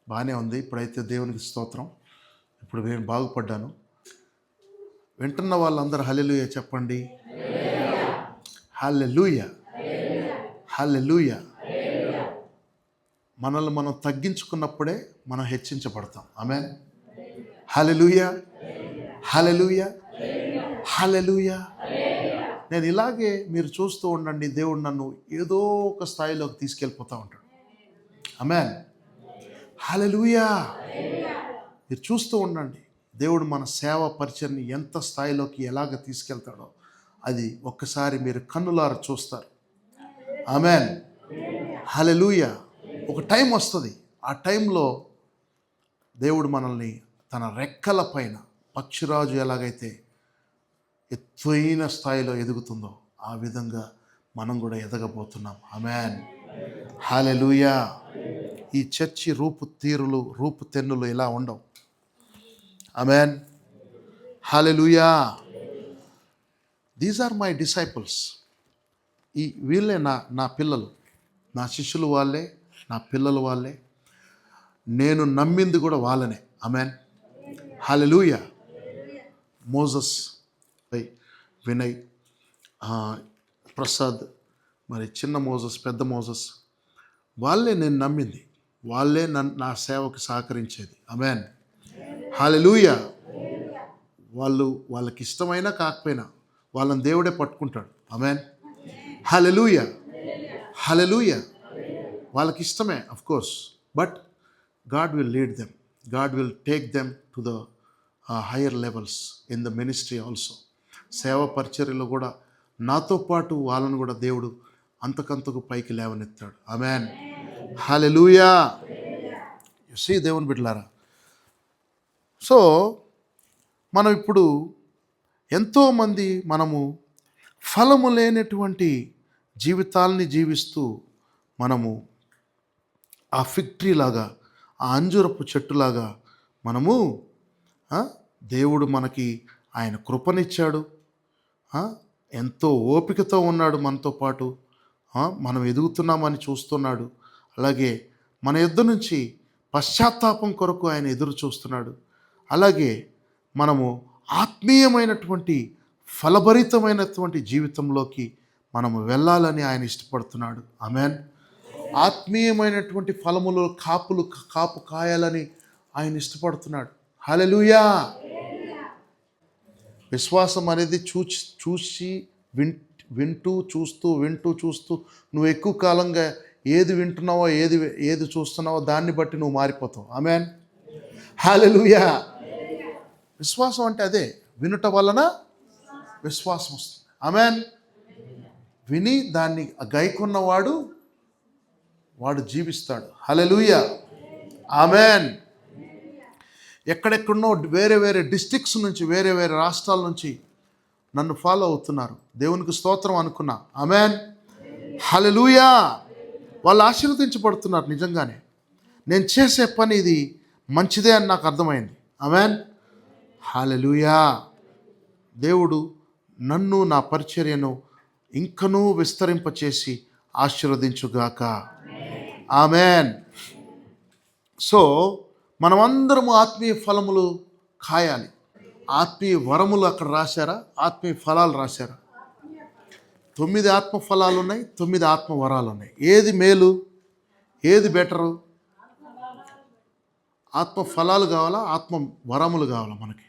బాగానే ఉంది, ఇప్పుడైతే దేవునికి స్తోత్రం, ఇప్పుడు నేను బాగుపడ్డాను. వింటున్న వాళ్ళందరూ హల్లెలూయా చెప్పండి. హల్లెలూయా, హల్లెలూయా. మనల్ని మనం తగ్గించుకున్నప్పుడే మనం హెచ్చించబడతాం. ఆమేన్. హల్లెలూయా, హల్లెలూయా, హల్లెలూయా. నేను ఇలాగే మీరు చూస్తూ ఉండండి, దేవుడు నన్ను ఏదో ఒక స్థాయిలోకి తీసుకెళ్ళిపోతూ ఉంటాడు. ఆమేన్, హల్లెలూయా. మీరు చూస్తూ ఉండండి, దేవుడు మన సేవ పరిచయాన్ని ఎంత స్థాయిలోకి ఎలాగ తీసుకెళ్తాడో అది ఒక్కసారి మీరు కన్నులారా చూస్తారు. ఆమేన్, హల్లెలూయా. ఒక టైం వస్తుంది, ఆ టైంలో దేవుడు మనల్ని తన రెక్కల పైన, పక్షిరాజు ఎలాగైతే ఎత్తైన స్థాయిలో ఎదుగుతుందో ఆ విధంగా మనం కూడా ఎదగబోతున్నాం. ఆమేన్, హల్లెలూయా. ఈ చర్చి రూపు తెన్నులు ఇలా ఉండవు. Amen, hallelujah. These are my disciples. వీళ్ళే నా పిల్లలు, నా శిష్యులు వాళ్ళే, నా పిల్లలు వాళ్ళే, నేను నమ్మింది కూడా వాళ్ళనే. ఆమేన్, హల్లెలూయా. మోజస్, వినయ్, ప్రసాద్, మరి చిన్న మోజస్, పెద్ద మోజస్, వాళ్ళే నేను నమ్మింది, వాళ్ళే నా సేవకు సహకరించేది. ఆమేన్, హల్లెలూయా. వాళ్ళకి ఇష్టమైనా కాకపోయినా వాళ్ళని దేవుడే పట్టుకుంటాడు. ఆమేన్, హల్లెలూయా, హల్లెలూయా. వాళ్ళకి ఇష్టమే of course, but God will lead them, God will take them to the higher levels in the ministry also. సేవ పరిచర్యలో కూడా నాతో పాటు వాళ్ళను కూడా దేవుడు అంతకంతకు పైకి లేవనెత్తాడు. ఆమేన్, హల్లెలూయా. యు సీ దేవుని బిడ్డలారా, సో మనం ఇప్పుడు ఎంతోమంది మనము ఫలము లేనటువంటి జీవితాలని జీవిస్తూ మనము ఆ ఫిగ్ ట్రీ లాగా, ఆ అంజూరపు చెట్టులాగా మనము దేవుడు మనకి ఆయన కృపనిచ్చాడు, ఎంతో ఓపికతో ఉన్నాడు మనతో పాటు, మనం ఎదుగుతున్నామని చూస్తున్నాడు. అలాగే మన యొద్ద నుంచి పశ్చాత్తాపం కొరకు ఆయన ఎదురు చూస్తున్నాడు. అలాగే మనము ఆత్మీయమైనటువంటి ఫలభరితమైనటువంటి జీవితంలోకి మనము వెళ్ళాలని ఆయన ఇష్టపడుతున్నాడు. ఆమేన్. ఆత్మీయమైనటువంటి ఫలములు కాపు కాయాలని ఆయన ఇష్టపడుతున్నాడు. హల్లెలూయా. విశ్వాసం అనేది చూసి వింటూ చూస్తూ నువ్వు ఎక్కువ కాలంగా ఏది వింటున్నావో ఏది చూస్తున్నావో దాన్ని బట్టి నువ్వు మారిపోతావు. ఆమేన్. హల్లెలూయా. విశ్వాసం అంటే అదే, వినుట వలన విశ్వాసం వస్తుంది. ఆమేన్. విని దాన్ని గైకొన్నవాడు వాడు జీవిస్తాడు. హల్లెలూయా. ఆమేన్. ఎక్కడెక్కడనో వేరే డిస్ట్రిక్ట్స్ నుంచి వేరే రాష్ట్రాల నుంచి నన్ను ఫాలో అవుతున్నారు. దేవునికి స్తోత్రం అనుకున్నా. ఆమేన్. హల్లెలూయా. వాళ్ళు ఆశీర్వదించబడుతున్నారు. నిజంగానే నేను చేసే పని ఇది మంచిదే అని నాకు అర్థమైంది. ఆమేన్. హల్లెలూయా. దేవుడు నన్ను నా పరిచర్యను ఇంకనూ విస్తరింపచేసి ఆశీర్వదించుగాక. ఆమేన్. సో మనమందరము ఆత్మీయ ఫలములు కాయాలి. ఆత్మీయ వరములు అక్కడ రాశారా, ఆత్మీయ ఫలాలు రాశారా? 9 ఆత్మ ఫలాలు ఉన్నాయి, 9 ఆత్మ వరాలు ఉన్నాయి. ఏది మేలు, ఏది బెటరు? ఆత్మ ఫలాలు కావాలా, ఆత్మ వరములు కావాలా? మనకి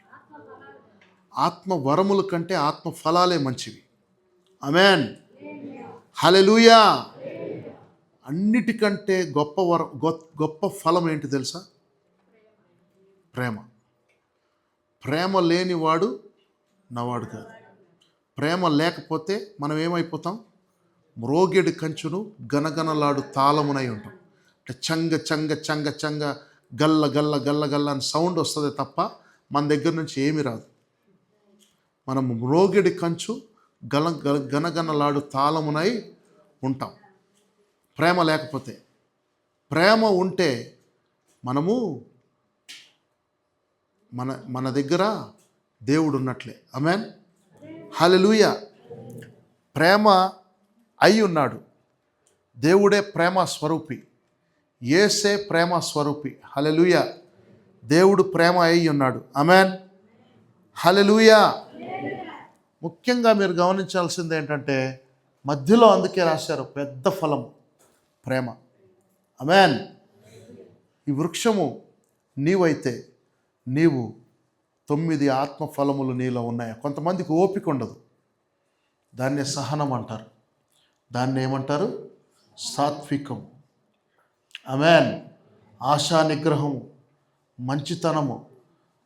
ఆత్మ వరముల కంటే ఆత్మ ఫలాలే మంచివి. ఆమేన్. హల్లెలూయా. అన్నిటికంటే గొప్ప ఫలం ఏంటి తెలుసా? ప్రేమ. ప్రేమ లేనివాడు నవాడు కాదు. ప్రేమ లేకపోతే మనం ఏమైపోతాం? మ్రోగెడు కంచును గనగనలాడు తాళమునై ఉంటాం. అంటే చంగ చంగ చంగ చంగ గల్ల గల్ల గల్ల గల్ల అని సౌండ్ వస్తుంది తప్ప మన దగ్గర నుంచి ఏమీ రాదు. మనం మ్రోగెడి కంచు గనగనలాడు తాళమునై ఉంటాం ప్రేమ లేకపోతే. ప్రేమ ఉంటే మనము మన దగ్గర దేవుడు ఉన్నట్లే. ఆమేన్. హల్లెలూయా. ప్రేమ అయి ఉన్నాడు. దేవుడే ప్రేమ స్వరూపి. యేసే ప్రేమ స్వరూపి. హల్లెలూయా. దేవుడు ప్రేమ అయి ఉన్నాడు. ఆమేన్. హల్లెలూయా. ముఖ్యంగా మీరు గమనించాల్సింది ఏంటంటే మధ్యలో అందుకే రాశారు పెద్ద ఫలం ప్రేమ. ఆమేన్. ఈ వృక్షము నీవైతే నీవు 9 ఆత్మ ఫలములు నీలో ఉన్నాయి. కొంతమందికి ఓపిక ఉండదు. దాన్నే సహనం అంటారు. దాన్ని ఏమంటారు? సాత్వికం. ఆమేన్. ఆశా నిగ్రహము, మంచితనము.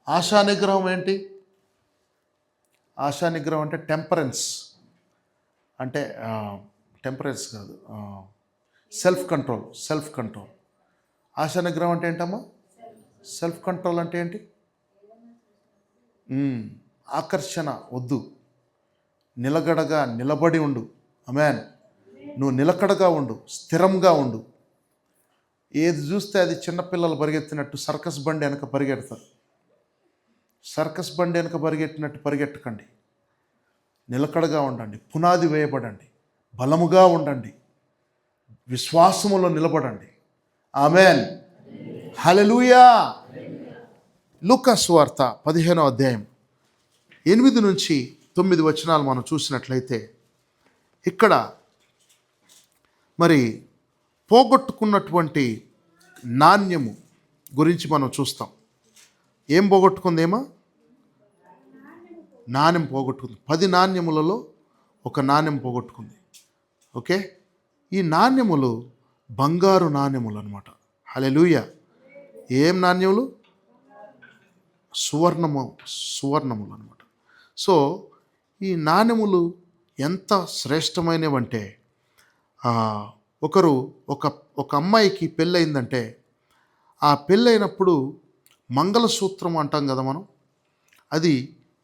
ఆశా నిగ్రహం ఏంటి? ఆశా నిగ్రహం అంటే టెంపరెన్స్. అంటే టెంపరెన్స్ కాదు, సెల్ఫ్ కంట్రోల్. ఆశా నిగ్రహం అంటే ఏంటమ్మా? సెల్ఫ్ కంట్రోల్ అంటే ఏంటి? ఆకర్షణ వద్దు, నిలకడగా నిలబడి ఉండు. ఆమేన్. నువ్వు నిలకడగా ఉండు, స్థిరంగా ఉండు. ఏది చూస్తే అది చిన్నపిల్లలు పరిగెత్తినట్టు సర్కస్ బండి వెనక పరిగెడతారు. సర్కస్ బండి వెనక పరిగెట్టినట్టు పరిగెట్టకండి. నిలకడగా ఉండండి, పునాది వేయబడండి, బలముగా ఉండండి, విశ్వాసములో నిలబడండి. ఆమేన్. హల్లెలూయా. లూకా సువార్త 15వ అధ్యాయం 8 నుంచి 9 వచనాలు మనం చూసినట్లయితే ఇక్కడ మరి పోగొట్టుకున్నటువంటి నాణ్యము గురించి మనం చూస్తాం. ఏం పోగొట్టుకుందేమో? నాణ్యం పోగొట్టుకుంది. 10 నాణ్యములలో ఒక నాణ్యం పోగొట్టుకుంది. ఓకే. ఈ నాణ్యములు బంగారు నాణ్యములు అనమాట. హల్లెలూయా. ఏం నాణ్యములు? సువర్ణములు అనమాట. సో ఈ నాణ్యములు ఎంత శ్రేష్టమైనవంటే ఒక అమ్మాయికి పెళ్ళయిందంటే ఆ పెళ్ళైనప్పుడు మంగళసూత్రం అంటాం కదా మనం. అది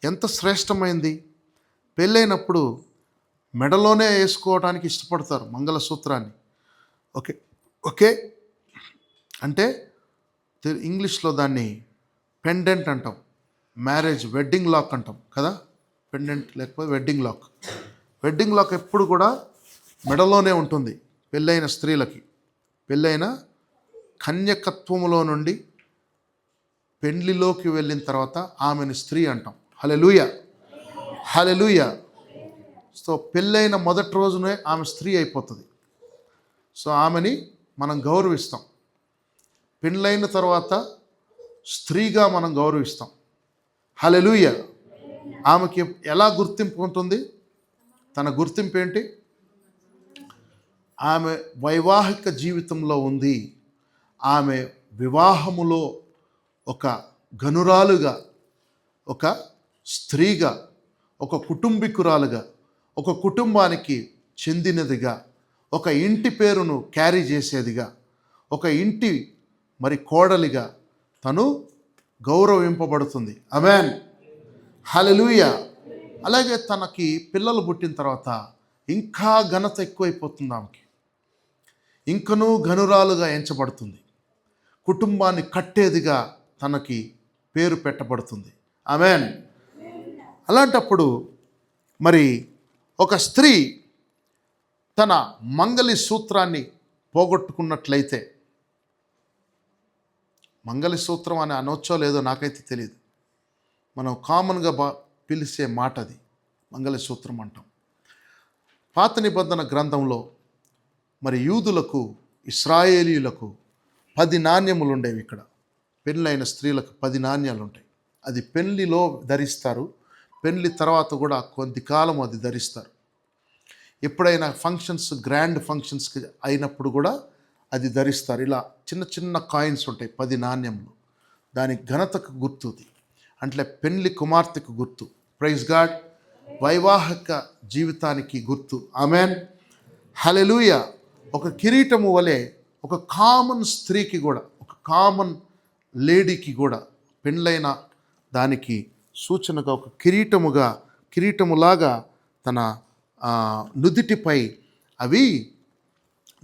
ఎంత శ్రేష్టమైంది. పెళ్ళైనప్పుడు మెడలోనే వేసుకోవడానికి ఇష్టపడతారు మంగళసూత్రాన్ని. ఓకే. అంటే ఇంగ్లీష్లో దాన్ని పెండెంట్ అంటాం. మ్యారేజ్ వెడ్డింగ్ లాక్ అంటాం కదా. పెండెంట్ లేకపోతే వెడ్డింగ్ లాక్ ఎప్పుడు కూడా మెడలోనే ఉంటుంది. పెళ్ళైన స్త్రీలకి, పెళ్ళైన కన్యకత్వములో నుండి పెండ్లిలోకి వెళ్ళిన తర్వాత ఆమెను స్త్రీ అంటాం. హల్లెలూయా. హల్లెలూయా. సో పెళ్ళైన మొదటి రోజునే ఆమె స్త్రీ అయిపోతుంది. సో ఆమెని మనం గౌరవిస్తాం. పెళ్ళైన తర్వాత స్త్రీగా మనం గౌరవిస్తాం. హల్లెలూయా. ఆమెకి ఎలా గుర్తింపు ఉంటుంది? తన గుర్తింపు ఏంటి? ఆమె వైవాహిక జీవితంలో ఉంది. ఆమె వివాహములో ఒక గనురాలుగా, ఒక స్త్రీగా, ఒక కుటుంబికురాలుగా, ఒక కుటుంబానికి చెందినదిగా, ఒక ఇంటి పేరును క్యారీ చేసేదిగా, ఒక ఇంటి కోడలిగా తను గౌరవింపబడుతుంది. ఆమేన్. హల్లెలూయా. అలాగే తనకి పిల్లలు పుట్టిన తర్వాత ఇంకా ఘనత ఎక్కువైపోతుంది. ఆమెకి ఇంకనూ ఘనురాలుగా ఎంచబడుతుంది. కుటుంబాన్ని కట్టేదిగా తనకి పేరు పెట్టబడుతుంది. ఆమేన్. అలాంటప్పుడు మరి ఒక స్త్రీ తన మంగళి సూత్రాన్ని పోగొట్టుకున్నట్లయితే, మంగళి సూత్రం అని అనొచ్చో లేదో నాకైతే తెలియదు, మనం కామన్గా పిలిచే మాట అది మంగళి సూత్రం అంటాం. పాత నిబంధన గ్రంథంలో మరి యూదులకు, ఇశ్రాయేలీయులకు 10 నాణ్యములు ఉండేవి. ఇక్కడ పెళ్ళైన స్త్రీలకు 10 నాణ్యాలు ఉంటాయి. అది పెళ్లిలో ధరిస్తారు, పెళ్లి తర్వాత కూడా కొద్ది కాలం అది ధరిస్తారు. ఎప్పుడైనా ఫంక్షన్స్, గ్రాండ్ ఫంక్షన్స్కి అయినప్పుడు కూడా అది ధరిస్తారు. ఇలా చిన్న చిన్న కాయిన్స్ ఉంటాయి, 10 నాణ్యములు. దాని ఘనతకు గుర్తుది, అంటే పెళ్లి కుమార్తెకు గుర్తు. Praise God. వైవాహిక జీవితానికి గుర్తు. ఆమేన్. హల్లెలూయా. ఒక కిరీటము వలె ఒక కామన్ స్త్రీకి కూడా, ఒక కామన్ లేడీకి కూడా పెళ్ళైన దానికి సూచనగా ఒక కిరీటములాగా తన నుదిటిపై అవి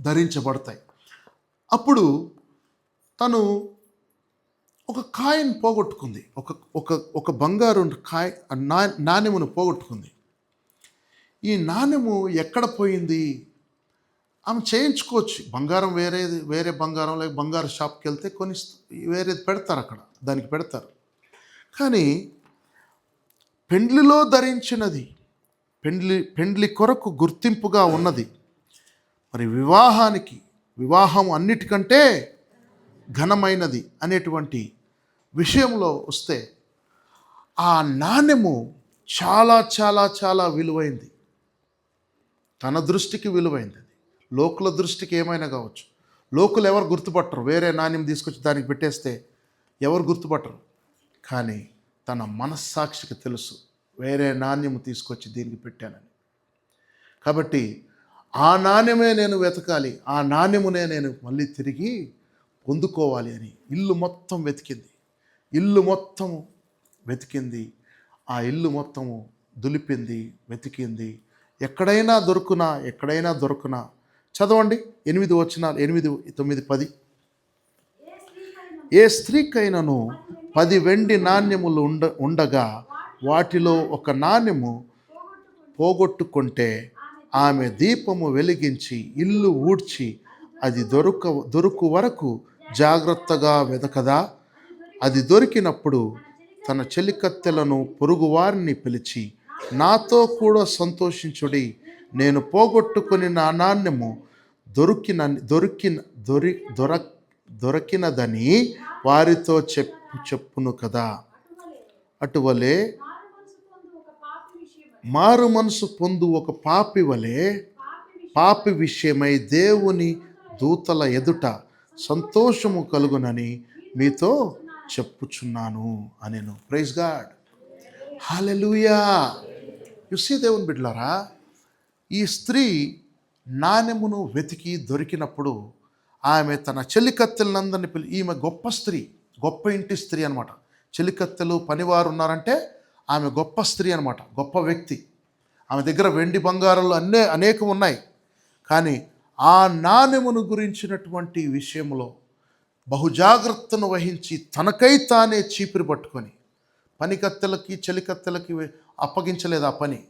ధరించబడతాయి. అప్పుడు తను ఒక కాయిన్ పోగొట్టుకుంది, ఒక బంగారు నాణెమును పోగొట్టుకుంది. ఈ నాణెము ఎక్కడ పోయింది? ఆమె చేయించుకోవచ్చు. బంగారం వేరే బంగారం, లేక బంగారు షాప్కి వెళ్తే కొని వేరేది పెడతారు, అక్కడ దానికి పెడతారు. కానీ పెండ్లిలో ధరించినది, పెండ్లి కొరకు గుర్తింపుగా ఉన్నది. మరి వివాహం అన్నిటికంటే ఘనమైనది అనేటువంటి విషయంలో వస్తే, ఆ నాణెము చాలా చాలా చాలా విలువైంది. తన దృష్టికి విలువైంది. లోకుల దృష్టికి ఏమైనా కావచ్చు. లోకులు ఎవరు గుర్తుపట్టరు. వేరే నాణ్యం తీసుకొచ్చి దానికి పెట్టేస్తే ఎవరు గుర్తుపట్టరు. కానీ తన మనస్సాక్షికి తెలుసు, వేరే నాణ్యము తీసుకొచ్చి దీనికి పెట్టానని. కాబట్టి ఆ నాణ్యమే నేను వెతకాలి, ఆ నాణ్యమునే నేను మళ్ళీ తిరిగి పొందుకోవాలి అని ఇల్లు మొత్తం వెతికింది. ఆ ఇల్లు మొత్తము దులిపింది, వెతికింది. ఎక్కడైనా దొరుకునా. చదవండి 8 వచనాలు, 8, 9, 10. ఏ స్త్రీకైనను 10 వెండి నాణ్యములు ఉండగా వాటిలో ఒక నాణ్యము పోగొట్టుకుంటే ఆమె దీపము వెలిగించి ఇల్లు ఊడ్చి అది దొరుకు వరకు జాగ్రత్తగా వెతకదా? అది దొరికినప్పుడు తన చెలికత్తెలను, పొరుగువారిని పిలిచి, నాతో కూడా సంతోషించుడి, నేను పోగొట్టుకుని నా నాణ్యము దొరికినదని వారితో చెప్పును కదా. అటువలే మారు మనసు పొందు ఒక పాపి వలె, పాపి విషయమై దేవుని దూతల ఎదుట సంతోషము కలుగునని మీతో చెప్పుచున్నాను అనెను. Praise God. Hallelujah. You see దేవుని బిడ్డలారా, ఈ స్త్రీ నాణెమును వెతికి దొరికినప్పుడు ఆమె తన చెలికత్తెలందరినీ ఈమె గొప్ప స్త్రీ, గొప్ప ఇంటి స్త్రీ అనమాట. చెలికత్తెలు, పనివారు ఉన్నారంటే ఆమె గొప్ప స్త్రీ అనమాట, గొప్ప వ్యక్తి. ఆమె దగ్గర వెండి బంగారాలు అనేకం ఉన్నాయి. కానీ ఆ నాణెమును గురించినటువంటి విషయంలో బహుజాగ్రత్తను వహించి తనకై తానే చీపిరి పట్టుకొని, పనికత్తెలకి చెలికత్తెలకి అప్పగించలేదు ఆ పని.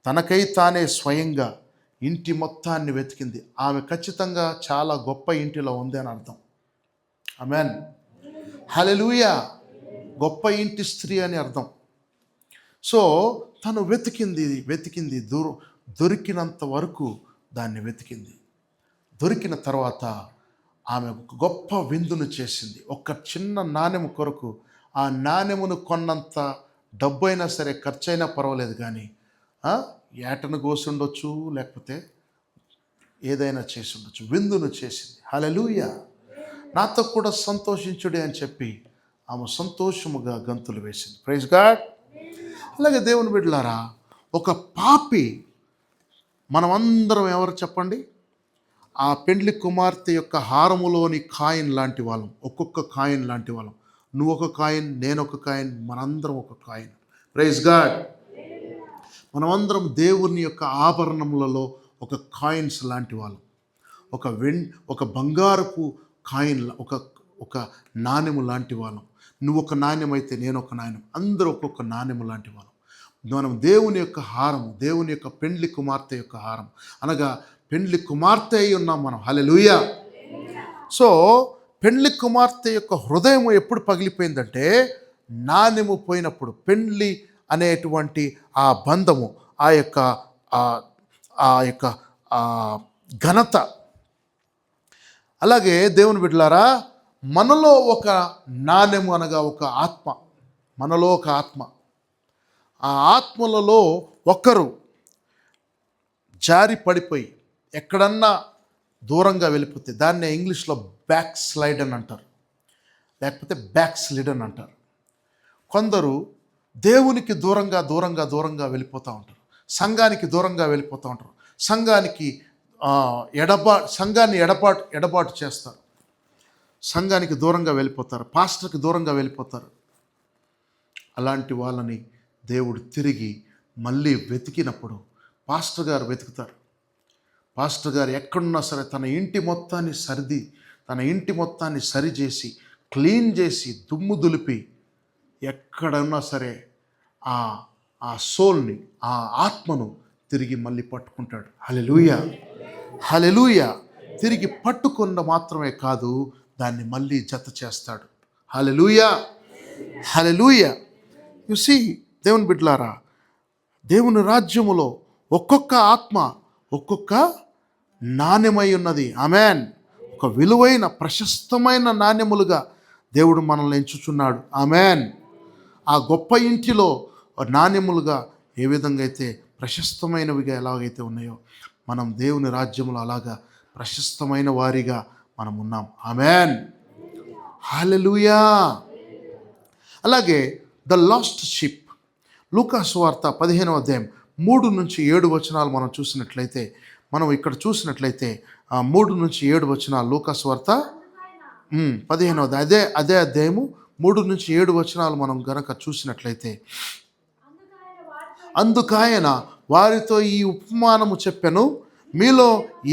తనకై తానే స్వయంగా ఇంటి మొత్తాన్ని వెతికింది. ఆమె ఖచ్చితంగా చాలా గొప్ప ఇంటిలో ఉంది అని అర్థం. ఆమేన్. హల్లెలూయా. గొప్ప ఇంటి స్త్రీ అని అర్థం. సో తను వెతికింది దొరికినంత వరకు దాన్ని వెతికింది. దొరికిన తర్వాత ఆమె ఒక గొప్ప విందును చేసింది. ఒక చిన్న నాణెము కొరకు ఆ నాణెమును కొన్నంత డబ్బు అయినా సరే, ఖర్చైనా పర్వాలేదు, కానీ ఏటను కోసి ఉండొచ్చు, లేకపోతే ఏదైనా చేసి ఉండొచ్చు, విందును చేసింది. హల్లెలూయా. నాతో కూడా సంతోషించుడి అని చెప్పి ఆమె సంతోషముగా గంతులు వేసింది. Praise God. అలాగే దేవుని బిడ్డలారా, ఒక పాపి, మనమందరం ఎవరు చెప్పండి, ఆ పెండ్లి కుమార్తె యొక్క హారములోని కాయిన్ లాంటి వాళ్ళం. ఒక్కొక్క కాయిన్ లాంటి వాళ్ళం. నువ్వు ఒక కాయిన్, నేను ఒక కాయిన్, మనందరం ఒక కాయిన్. Praise God. మనమందరం దేవుని యొక్క ఆభరణములలో ఒక కాయిన్స్ లాంటి వాళ్ళం. ఒక బంగారపు కాయిన్, ఒక నాణెము లాంటి వాళ్ళం. నువ్వు ఒక నాణ్యం అయితే నేను ఒక నాణ్యం, అందరూ ఒక్కొక్క నాణ్యము లాంటి వాళ్ళం. మనం దేవుని యొక్క హారము, దేవుని యొక్క పెండ్లి కుమార్తె యొక్క హారం, అనగా పెండ్లి కుమార్తె అయి ఉన్నాం మనం. హల్లెలూయా. సో పెండ్లి కుమార్తె యొక్క హృదయం ఎప్పుడు పగిలిపోయిందంటే, నాణ్యము పోయినప్పుడు. పెండ్లి అనేటువంటి ఆ బంధము, ఆ యొక్క ఘనత. అలాగే దేవుని బిడ్డలారా, మనలో ఒక నాణ్యము, అనగా ఒక ఆత్మ, మనలో ఒక ఆత్మ. ఆ ఆత్మలలో ఒకరు జారి పడిపోయి ఎక్కడన్నా దూరంగా వెళ్ళిపోతే దాన్ని ఇంగ్లీష్లో బ్యాక్ స్లైడ్ అని అంటారు, లేకపోతే బ్యాక్ స్లిడ్ అని అంటారు. కొందరు దేవునికి దూరంగా వెళ్ళిపోతూ ఉంటారు. సంఘానికి దూరంగా వెళ్ళిపోతూ ఉంటారు. సంఘాన్ని ఎడబాటు చేస్తారు. సంఘానికి దూరంగా వెళ్ళిపోతారు. పాస్టర్కి దూరంగా వెళ్ళిపోతారు. అలాంటి వాళ్ళని దేవుడు తిరిగి మళ్ళీ వెతికినప్పుడు పాస్టర్ గారు వెతుకుతారు. పాస్టర్ గారు ఎక్కడున్నా సరే తన ఇంటి మొత్తాన్ని సరిచేసి, క్లీన్ చేసి, దుమ్ము దులిపి, ఎక్కడున్నా సరే ఆ సోల్ని, ఆ ఆత్మను తిరిగి మళ్ళీ పట్టుకుంటాడు. హల్లెలూయా, హల్లెలూయా. తిరిగి పట్టుకున్న మాత్రమే కాదు, దాన్ని మళ్ళీ జత చేస్తాడు. హల్లెలూయా, హల్లెలూయా. యు సీ దేవుని బిడ్డలారా, దేవుని రాజ్యములో ఒక్కొక్క ఆత్మ ఒక్కొక్క నాణ్యమై ఉన్నది. ఆమెన్. ఒక విలువైన ప్రశస్తమైన నాణ్యములుగా దేవుడు మనల్ని ఎంచుచున్నాడు. ఆమెన్. ఆ గొప్ప ఇంటిలో నాణ్యములుగా ఏ విధంగా అయితే ప్రశస్తమైనవిగా ఎలాగైతే ఉన్నాయో, మనం దేవుని రాజ్యములో అలాగా ప్రశస్తమైన వారిగా మనం ఉన్నాం. ఆమెన్. హల్లెలూయా. అలాగే ద లాస్ట్ షిప్, లూకా సువార్త 15వ అధ్యాయం 3-7 వచనాలు మనం చూసినట్లయితే, మనం ఇక్కడ చూసినట్లయితే 3-7 వచనాలు, లూకా సువార్త 15వ అదే అధ్యాయము 3-7 వచనాలు మనం గనక చూసినట్లయితే, అందుకాయన వారితో ఈ ఉపమానము చెప్పెను, మీలో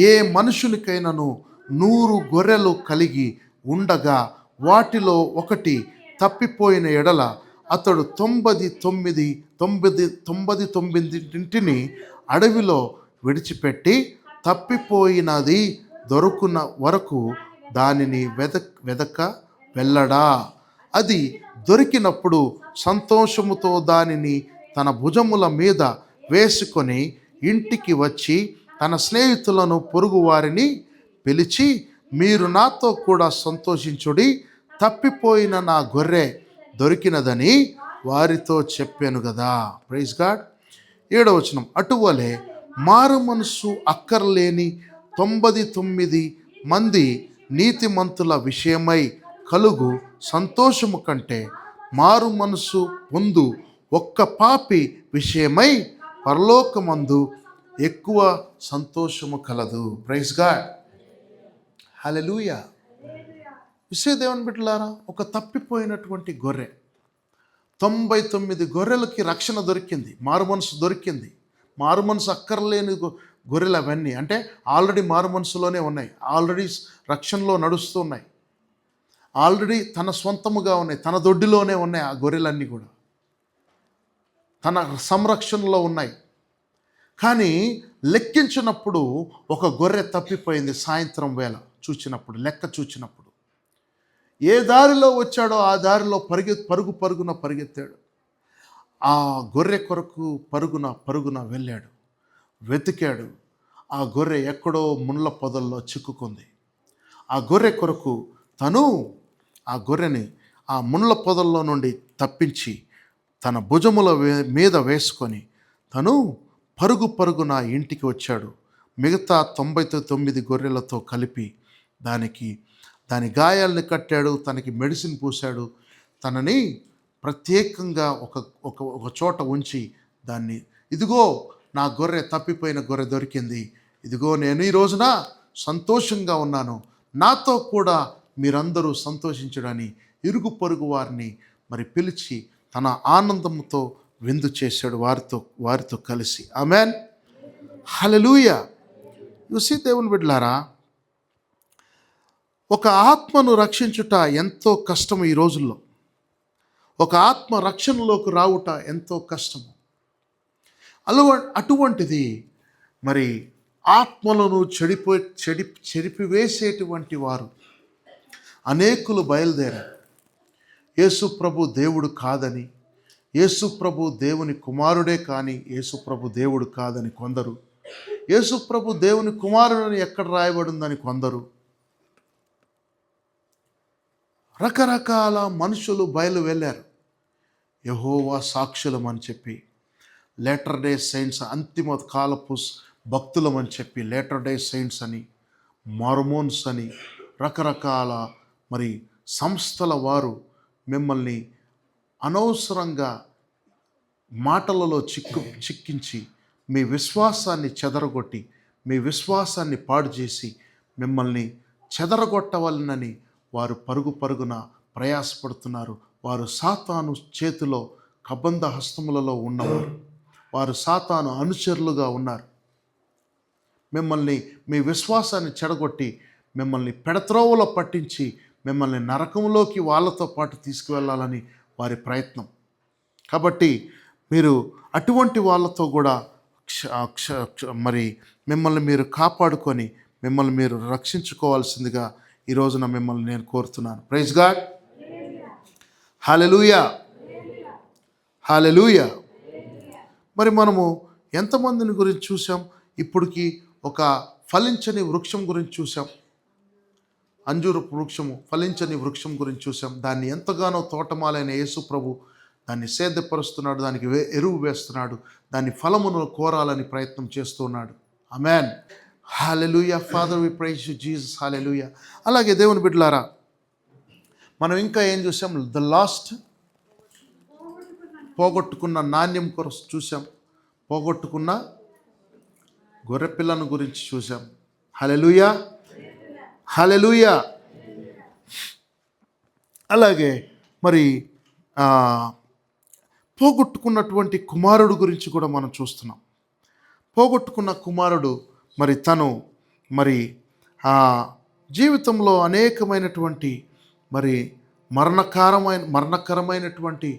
ఏ మనుషునికైనను 100 గొర్రెలు కలిగి ఉండగా వాటిలో ఒకటి తప్పిపోయిన ఎడల అతడు 99 అడవిలో విడిచిపెట్టి తప్పిపోయినది దొరుకున్న వరకు దానిని వెదక వెళ్ళడా? అది దొరికినప్పుడు సంతోషముతో దానిని తన భుజముల మీద వేసుకొని ఇంటికి వచ్చి తన స్నేహితులను, పొరుగు వారిని పిలిచి, మీరు నాతో కూడా సంతోషించుడి, తప్పిపోయిన నా గొర్రె దొరికినదని వారితో చెప్పాను కదా. Praise God. 7వ వచనం, అటువలే మారు మనసు అక్కర్లేని 99 మంది నీతిమంతుల విషయమై కలుగు సంతోషము కంటే మారు మనసు పొందు ఒక్క పాపి విషయమై పరలోకమందు ఎక్కువ సంతోషము కలదు. Praise God. హల్లెలూయా. దేవుని బిడ్డలారా, ఒక తప్పిపోయినటువంటి గొర్రె, 99 గొర్రెలకి రక్షణ దొరికింది, మారు మనసు దొరికింది. మారు మనసు అక్కర్లేని గొర్రెలు అవన్నీ, అంటే ఆల్రెడీ మారు మనసులోనే ఉన్నాయి, ఆల్రెడీ రక్షణలో నడుస్తూ ఉన్నాయి, ఆల్రెడీ తన స్వంతముగా ఉన్నాయి, తన దొడ్డిలోనే ఉన్నాయి. ఆ గొర్రెలన్నీ కూడా తన సంరక్షణలో ఉన్నాయి. కానీ లెక్కించినప్పుడు ఒక గొర్రె తప్పిపోయింది. సాయంత్రం వేళ లెక్క చూచినప్పుడు ఏ దారిలో వచ్చాడో ఆ దారిలో పరుగున పరిగెత్తాడు. ఆ గొర్రె కొరకు పరుగున పరుగున వెళ్ళాడు, వెతికాడు. ఆ గొర్రె ఎక్కడో ముళ్ళ పొదల్లో చిక్కుకుంది. ఆ గొర్రె కొరకు తను ఆ గొర్రెని ఆ ముళ్ళ పొదల్లో నుండి తప్పించి తన భుజముల మీద వేసుకొని తను పరుగు పరుగున ఇంటికి వచ్చాడు. మిగతా 99 గొర్రెలతో కలిపి దాని గాయాల్ని కట్టాడు, తనకి మెడిసిన్ పూశాడు. తనని ప్రత్యేకంగా ఒక ఒక ఒక చోట ఉంచి దాన్ని, ఇదిగో నా గొర్రె, తప్పిపోయిన గొర్రె దొరికింది, ఇదిగో నేను ఈ రోజున సంతోషంగా ఉన్నాను, నాతో కూడా మీరందరూ సంతోషించడని ఇరుగు పొరుగు వారిని మరి పిలిచి తన ఆనందంతో విందు చేశాడు వారితో కలిసి. ఆమేన్, హల్లెలూయా. చూసి దేవుని బిడ్డలారా, ఒక ఆత్మను రక్షించుట ఎంతో కష్టం ఈ రోజుల్లో. ఒక ఆత్మ రక్షణలోకి రావుట ఎంతో కష్టము. అటువంటిది మరి ఆత్మలను చెరిపివేసేటువంటి వారు అనేకులు బయలుదేరారు. యేసు ప్రభు దేవుడు కాదని, యేసు ప్రభు దేవుని కుమారుడే కానీ యేసు ప్రభు దేవుడు కాదని కొందరు, యేసు ప్రభు దేవుని కుమారుడని ఎక్కడ రాయబడిందని కొందరు, రకరకాల మనుషులు బయలు వెళ్ళారు. యెహోవా సాక్షులమని చెప్పి, లేటర్ డే సెయింట్స్, అంతిమ కాలపు భక్తులమని చెప్పి లేటర్ డే సెయింట్స్ అని, మార్మోన్స్ అని, రకరకాల మరి సంస్థల వారు మిమ్మల్ని అనవసరంగా మాటలలో చిక్కించి మీ విశ్వాసాన్ని చెదరగొట్టి, మీ విశ్వాసాన్ని పాడు చేసి మిమ్మల్ని చెదరగొట్టవలనని వారు పరుగు పరుగున ప్రయాసపడుతున్నారు. వారు సాతాను చేతిలో కబంధ హస్తములలో ఉన్నవారు, వారు సాతాను అనుచరులుగా ఉన్నారు. మిమ్మల్ని, మీ విశ్వాసాన్ని చెడగొట్టి మిమ్మల్ని పెడత్రోవలో పట్టించి మిమ్మల్ని నరకంలోకి వాళ్ళతో పాటు తీసుకువెళ్ళాలని వారి ప్రయత్నం. కాబట్టి మీరు అటువంటి వాళ్ళతో కూడా మరి మిమ్మల్ని మీరు కాపాడుకొని మిమ్మల్ని మీరు రక్షించుకోవాల్సిందిగా ఈ రోజున మిమ్మల్ని నేను కోరుతున్నాను. ప్రైజ్ గాడ్, హల్లెలూయా, హల్లెలూయా. మరి మనము ఎంతమందిని గురించి చూసాం? ఇప్పటికి ఒక ఫలించని వృక్షం గురించి చూసాం. అంజూరపు వృక్షము, ఫలించని వృక్షం గురించి చూసాం. దాన్ని ఎంతగానో తోటమాలైన యేసు ప్రభు దాన్ని సేద్యపరుస్తున్నాడు, దానికి ఎరువు వేస్తున్నాడు, దాని ఫలమును కోరాలని ప్రయత్నం చేస్తున్నాడు. Amen, hallelujah. Father we praise you Jesus, hallelujah. అలాగే దేవుని బిడ్డలారా, మనం ఇంకా ఏం చూసాం? ద లాస్ట్, పోగొట్టుకున్న నాణ్యం కొరకు చూసాం, పోగొట్టుకున్న గొర్రెపిల్లను గురించి చూసాం. హల్లెలూయా, హల్లెలూయా. అలాగే మరి పోగొట్టుకున్నటువంటి కుమారుడు గురించి కూడా మనం చూస్తున్నాం. పోగొట్టుకున్న కుమారుడు మరి తను మరి జీవితంలో అనేకమైనటువంటి మరి మరణకరమైనటువంటి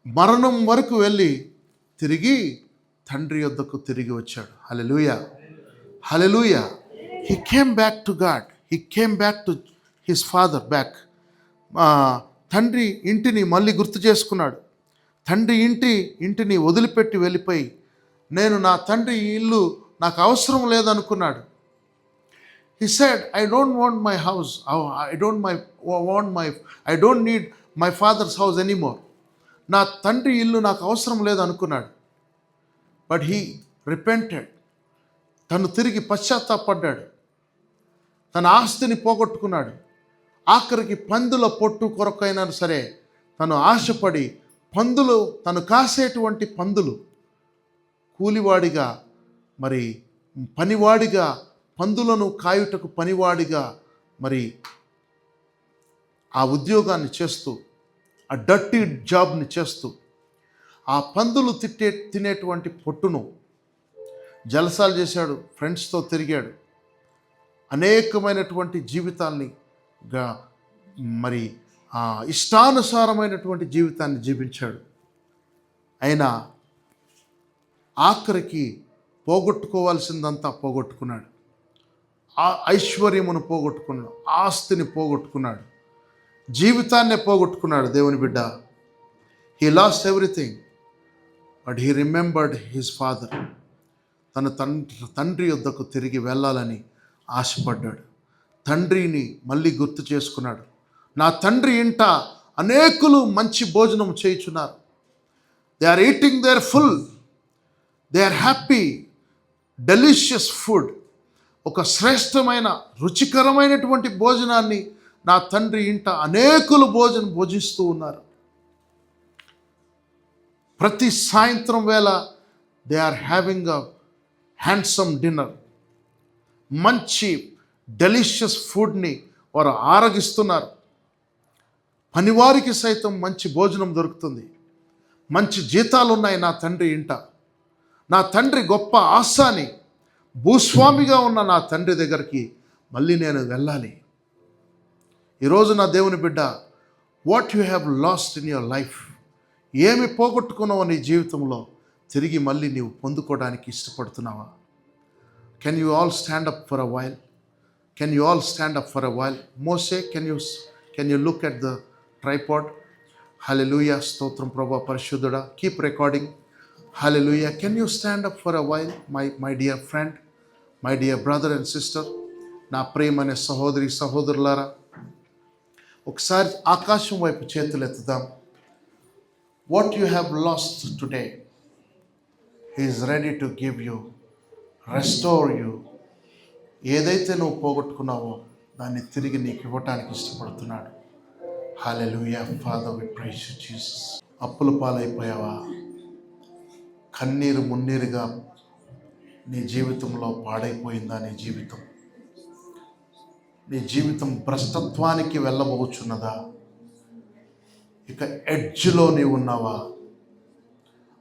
మరణం వరకు వెళ్ళి తిరిగి తండ్రి యొద్దకు తిరిగి వచ్చాడు. హల్లెలూయా, హల్లెలూయా. He came back to God, he came back to his father back. తండ్రి ఇంటిని మళ్ళీ గుర్తు చేసుకున్నాడు. తండ్రి ఇంటిని వదిలిపెట్టి వెళ్ళిపోయి, నేను నా తండ్రి ఇల్లు నాకు అవసరం లేదనుకున్నాడు. He said, I don't want my house. I don't need my father's house anymore. నా తండ్రి ఇల్లు నాకు అవసరం లేదనుకున్నాడు. But he repented. తను తిరిగి పశ్చాత్తాపడ్డాడు. తన ఆస్తిని పోగొట్టుకున్నాడు. ఆఖరికి పందుల పొట్టు కొరకైనా సరే తను ఆశపడి తను కాసేటువంటి పందులు, కూలివాడిగా మరి పనివాడిగా, పందులను కాయుటకు పనివాడిగా మరి ఆ ఉద్యోగాన్ని చేస్తూ, ఆ డర్టీ జాబ్ని చేస్తూ, ఆ పందులు తినేటువంటి పొట్టును జలసాలు చేశాడు, ఫ్రెండ్స్తో తిరిగాడు, అనేకమైనటువంటి జీవితాల్ని మరి ఇష్టానుసారమైనటువంటి జీవితాన్ని జీవించాడు. అయినా ఆఖరికి పోగొట్టుకోవాల్సిందంతా పోగొట్టుకున్నాడు. ఆ ఐశ్వర్యమును పోగొట్టుకున్నాడు, ఆస్తిని పోగొట్టుకున్నాడు, జీవితాన్నే పోగొట్టుకున్నాడు. దేవుని బిడ్డ, he lost everything, but he remembered his father. తన తండ్రి యొద్దకు తిరిగి వెళ్ళాలని ఆశపడ్డాడు. తండ్రిని మళ్ళీ గుర్తు చేసుకున్నాడు. నా తండ్రి ఇంట అనేకులు మంచి భోజనం చేయుచున్నారు. They are eating their full, they are happy, delicious food. ఒక శ్రేష్టమైన రుచికరమైనటువంటి భోజనాన్ని నా తండ్రి ఇంట అనేకులు భోజిస్తూ ఉన్నారు. ప్రతి సాయంత్రం వేళ they are having a handsome dinner. మంచి డెలిషియస్ ఫుడ్ని వారు ఆరగిస్తున్నారు. పనివారికి సైతం మంచి భోజనం దొరుకుతుంది. మంచి జీతాలు ఉన్నాయి నా తండ్రి ఇంట. నా తండ్రి గొప్ప ఆశాని, భూస్వామిగా ఉన్న నా తండ్రి దగ్గరికి మళ్ళీ నేను వెళ్ళాలి. ఈరోజు నా దేవుని బిడ్డ, what you have lost in your life, ఏమి పోగొట్టుకున్నావో నీ జీవితంలో తిరిగి మళ్ళీ నీవు పొందుకోవడానికి ఇష్టపడుతున్నావా? Can you all stand up for a while? Can you all stand up for a while? Moses, can you look at the tripod? హల్లెలూయా, స్తోత్రం ప్రభా పరిశుద్ధుడా. Keep recording. హల్లెలూయా. Can you stand up for a while my dear friend, my dear brother and sister, నా ప్రియమైన సహోదరి సహోదరులారా, ఒకసారి ఆకాశం వైపు చేతులు ఎత్తుదాం. What you have lost today, he is ready to give you, restore you. ఏదైతే నువ్వు పోగొట్టుకున్నావో దాన్ని తిరిగి నీకు ఇవ్వటానికి ఇష్టపడుతున్నాడు. హల్లెలూయా. Father, we praise you Jesus. అప్పుల పాలైపోయావా? కన్నీరు మున్నీరుగా నీ జీవితంలో పాడైపోయిందా? నీ జీవితం భ్రష్టత్వానికి వెళ్ళబోచున్నదా? ఇక ఎడ్జ్లో నీవు ఉన్నావా?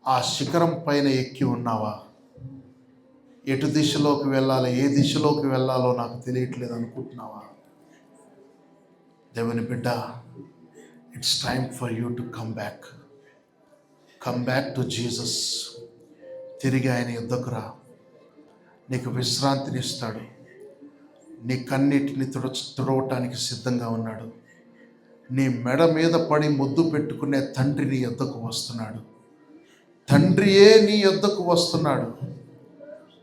ఆ శిఖరం పైన ఎక్కి ఉన్నావా? ఎటు దిశలోకి వెళ్ళాలో, ఏ దిశలోకి వెళ్ళాలో నాకు తెలియట్లేదు అనుకుంటున్నావా? దేవుని బిడ్డ, it's time for you to come back to Jesus. తిరిగి ఆయన యుద్ధకు రా. నీకు విశ్రాంతినిస్తాడు. నీ కన్నిటిని తుడవటానికి సిద్ధంగా ఉన్నాడు. నీ మెడ మీద పడి ముద్దు పెట్టుకునే తండ్రి నీ యొద్దకు వస్తున్నాడు. తండ్రియే నీ యొద్దకు వస్తున్నాడు.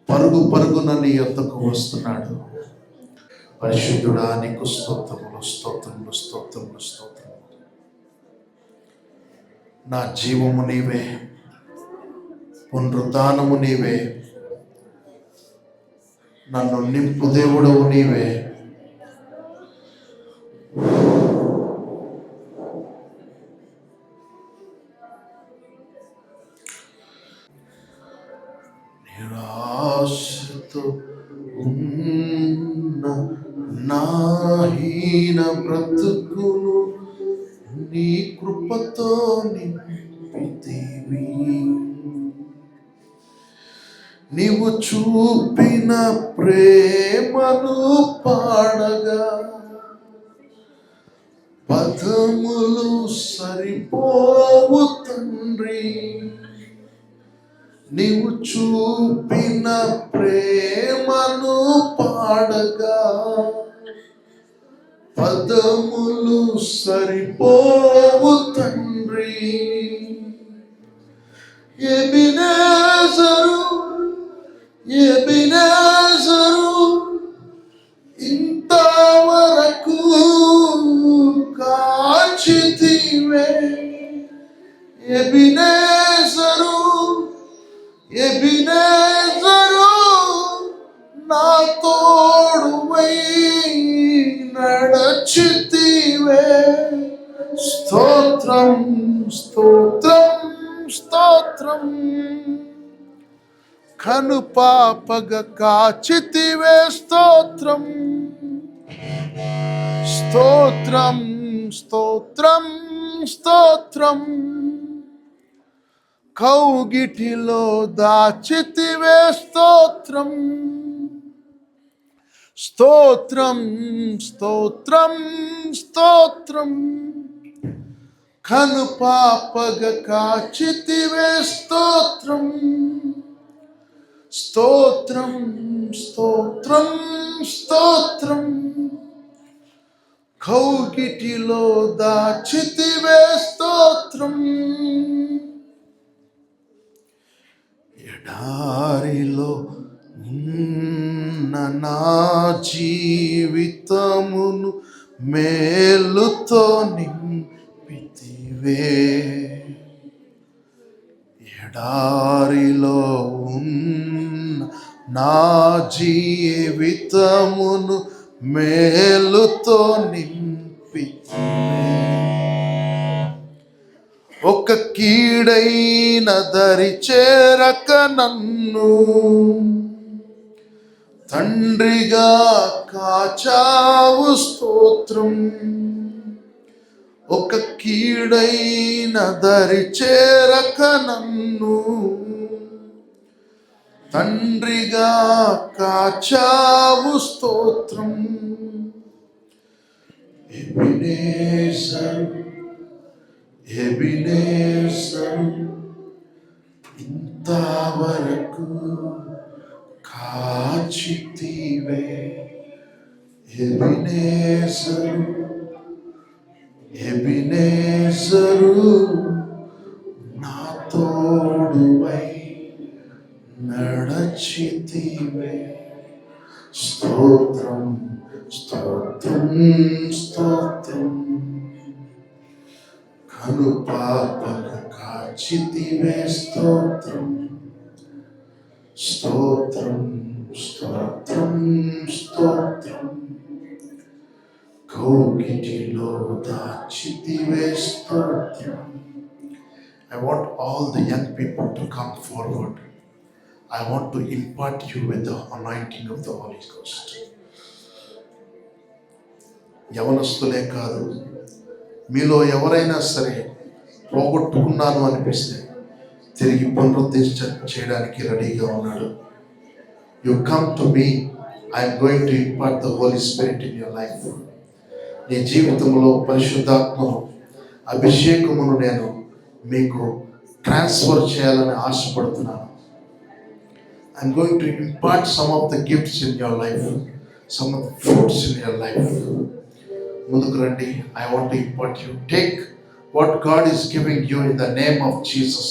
పరుగున నీ యొద్దకు వస్తున్నాడు. పరిశుద్ధుడా, నీకు స్తోత్రములు, స్తోత్రములు, స్తోత్రములు, స్తోత్రములు. నా జీవము నీవే, పునరుద్ధానము నీవే, నన్ను నింపు దేవుడవు నీవే. నిరాశతో ఉన్న నా హీన బ్రతుకును నీ కృపతో నింపితివి. నీవు చూపిన ప్రేమను పాడగా పదములు సరిపోవు తండ్రి. నీవు చూపిన ప్రేమను పాడగా పదములు సరిపోవు తండ్రి. ఎబినేజరు, ఇంతవరకు కాచితివే. ఎబినేజరు, నా తోడువై నడచితివే. స్తోత్రం, స్తోత్రం, స్తోత్రం. కనుపాపగా కాచితివే. స్తోత్రం, స్తోత్రం, స్తోత్రం, స్తోత్రం. కౌగిటిలో దాచితివే. స్తోత్రం, స్తోత్రం, స్తోత్రం, స్తోత్రం. కనుపాపగా కాచితివే. స్తోత్రం, స్తోత్రం, స్తోత్రం, స్తోత్రం. కౌగిటిలో దాచితివే స్తోత్రం. ఎడారిలో ఉన్న నా జీవితమును మేలుతో నింపితివే. ఎడారిలో ఉన్న నా జీవితమును మేలుతో నింపితివే. ఒక కీడైన దరి చేరక నన్ను తండ్రిగా కాచావు స్తోత్రం. ఒక కీడైన దరి చేరక నన్ను తండ్రిగా కాచావు స్తోత్రం. ఎబినేజరు ఎబినేజరు ఇంతవరకు కాచితివే. ఎబినేజరు ఎబినేజరు నా తోడువై నడచితివే. స్తోత్రం స్తోత్రం స్తోత్రం. కను పాపక కాచితివే. స్తోత్రం స్తోత్రం స్తోత్రం స్తోత్రం. కౌగిటిలో దాచితివే. స్తోత్రం. I want all the young people to come forward. I want to impart you with the anointing of the Holy Ghost. యవనస్తులే కాదు, మీలో ఎవరైనా సరే పోగొట్టుకున్నాను అనిపిస్తే తిరిగి పునరుద్ధరించ చేయడానికి రెడీగా ఉన్నాడు. You come to me, I am going to impart the Holy Spirit in your life. నీ జీవితంలో పరిశుద్ధాత్మ అభిషేకమును నేను మీకు ట్రాన్స్ఫర్ చేయాలని ఆశపడుతున్నాను. I'm going to impart some of the gifts in your life, some of the fruits in your life. ముందుకు రండి. I want to impart you. Take what God is giving you in the name of Jesus.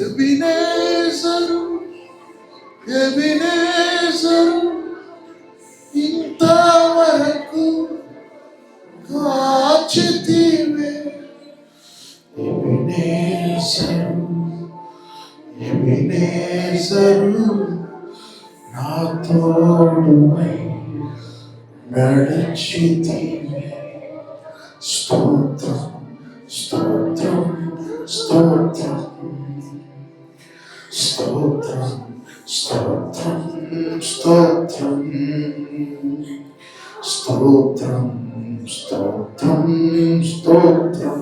Ebenezer Ebenezer ఇంతవరకు కాచితివే. Ebenezer Ebenezer నా తోడువై నడచితివే. స్తోత్రం స్తోత్రం స్తోత్రం స్తోత్రం స్తోత్రం స్తోత్రం స్తోత్రం స్తోత్రం స్తోత్రం.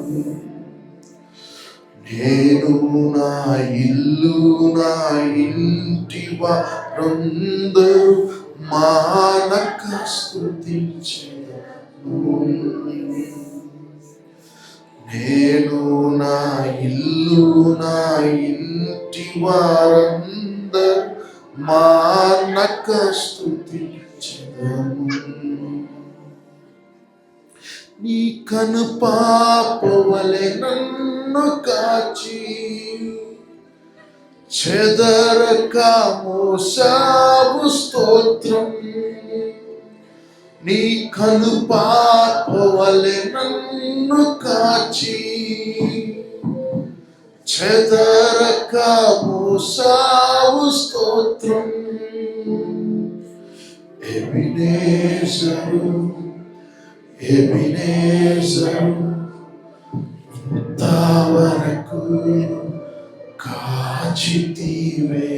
నేను నా ఇల్లు నా ఇంటి వారందరూ మానక స్తుతించెదము. నేను నా ఇల్లు నా ఇంటి వారందరూ మానక స్తుతించెదము. నీ కను పాపవలె నన్ను కాచి చెదరక మోసావు స్తోత్రం. నీ కను పాపవలె నన్ను కాచి చెదరక మోసావు స్తోత్రం. ఎబినేజరు ఎబినేజరు ఇంతవరకు కాచితివే.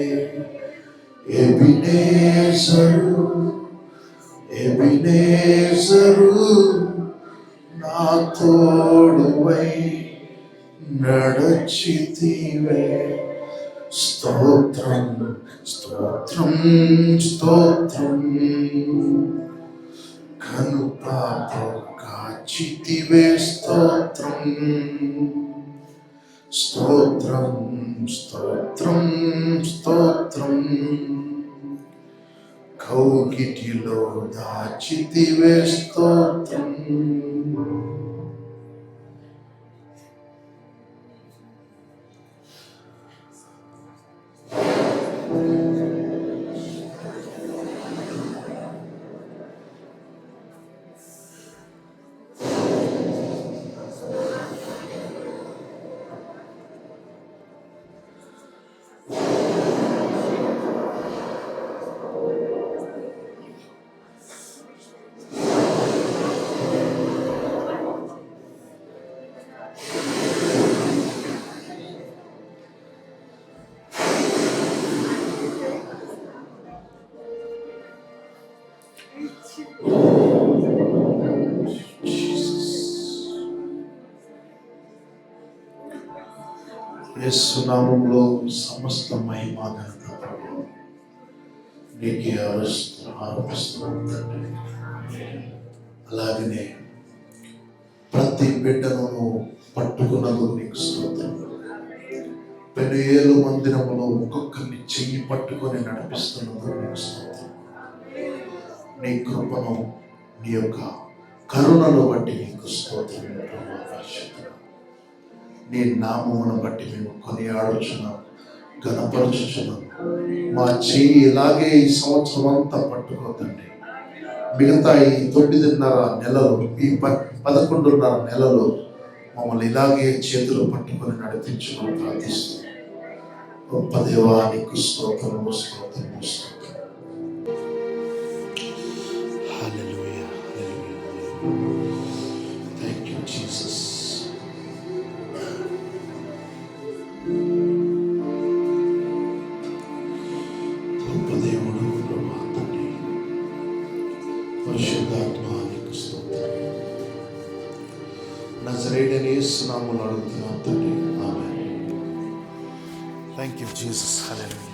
ఎబినేజరు ఎబినేజరు నా తోడువై నడచితివే. స్తోత్రం స్తోత్రం స్తోత్రం. కను పాప కాచితివే. స్తోత్రం స్తోత్రం స్తోత్రం స్తోత్రం. కౌగిటిలో దాచితివే. స్తోత్రం. యేసు నామములో సమస్త మహిమ ఘనత నీకే ఆరోపిస్తున్నాం తండ్రి. అలాగనే ప్రతి బిడ్డను పట్టుకున్నందుకు నీకు స్తోత్రం. పెనుయేలు మందిరములో ఒక్కొక్కరిని చెయ్యి పట్టుకొని నడిపిస్తున్నందుకు నీకు స్తోత్రం. నీ కృపను నీ యొక్క కరుణను బట్టి నీకు స్తోత్రం. నీ నామమును బట్టి మేము కొనియాడుచున్నాం, గణపరచుచున్నాం. మా చెయ్యి ఇలాగే ఈ సంవత్సరం అంతా పట్టుకోతండి. మిగతా ఈ 9.5 నెలలు, ఈ 11.5 నెలలు మమ్మల్ని ఇలాగే చేతులు పట్టుకొని నడిపించుకొని ప్రార్థిస్తున్నాం. గొప్ప దేవా నీకు స్తోత్రము స్తోత్రము స్తోత్రం. హల్లెలూయా హల్లెలూయా. Thank you Jesus. గొప్ప దేవుడు ప్రభువా తండ్రి, పరిశుద్ధాత్మ నీకు స్తోత్రం. నజరేయుడైన యేసు నామములో అడుగుతున్నాం తండ్రి. ఆమేన్. Thank you Jesus. హల్లెలూయా.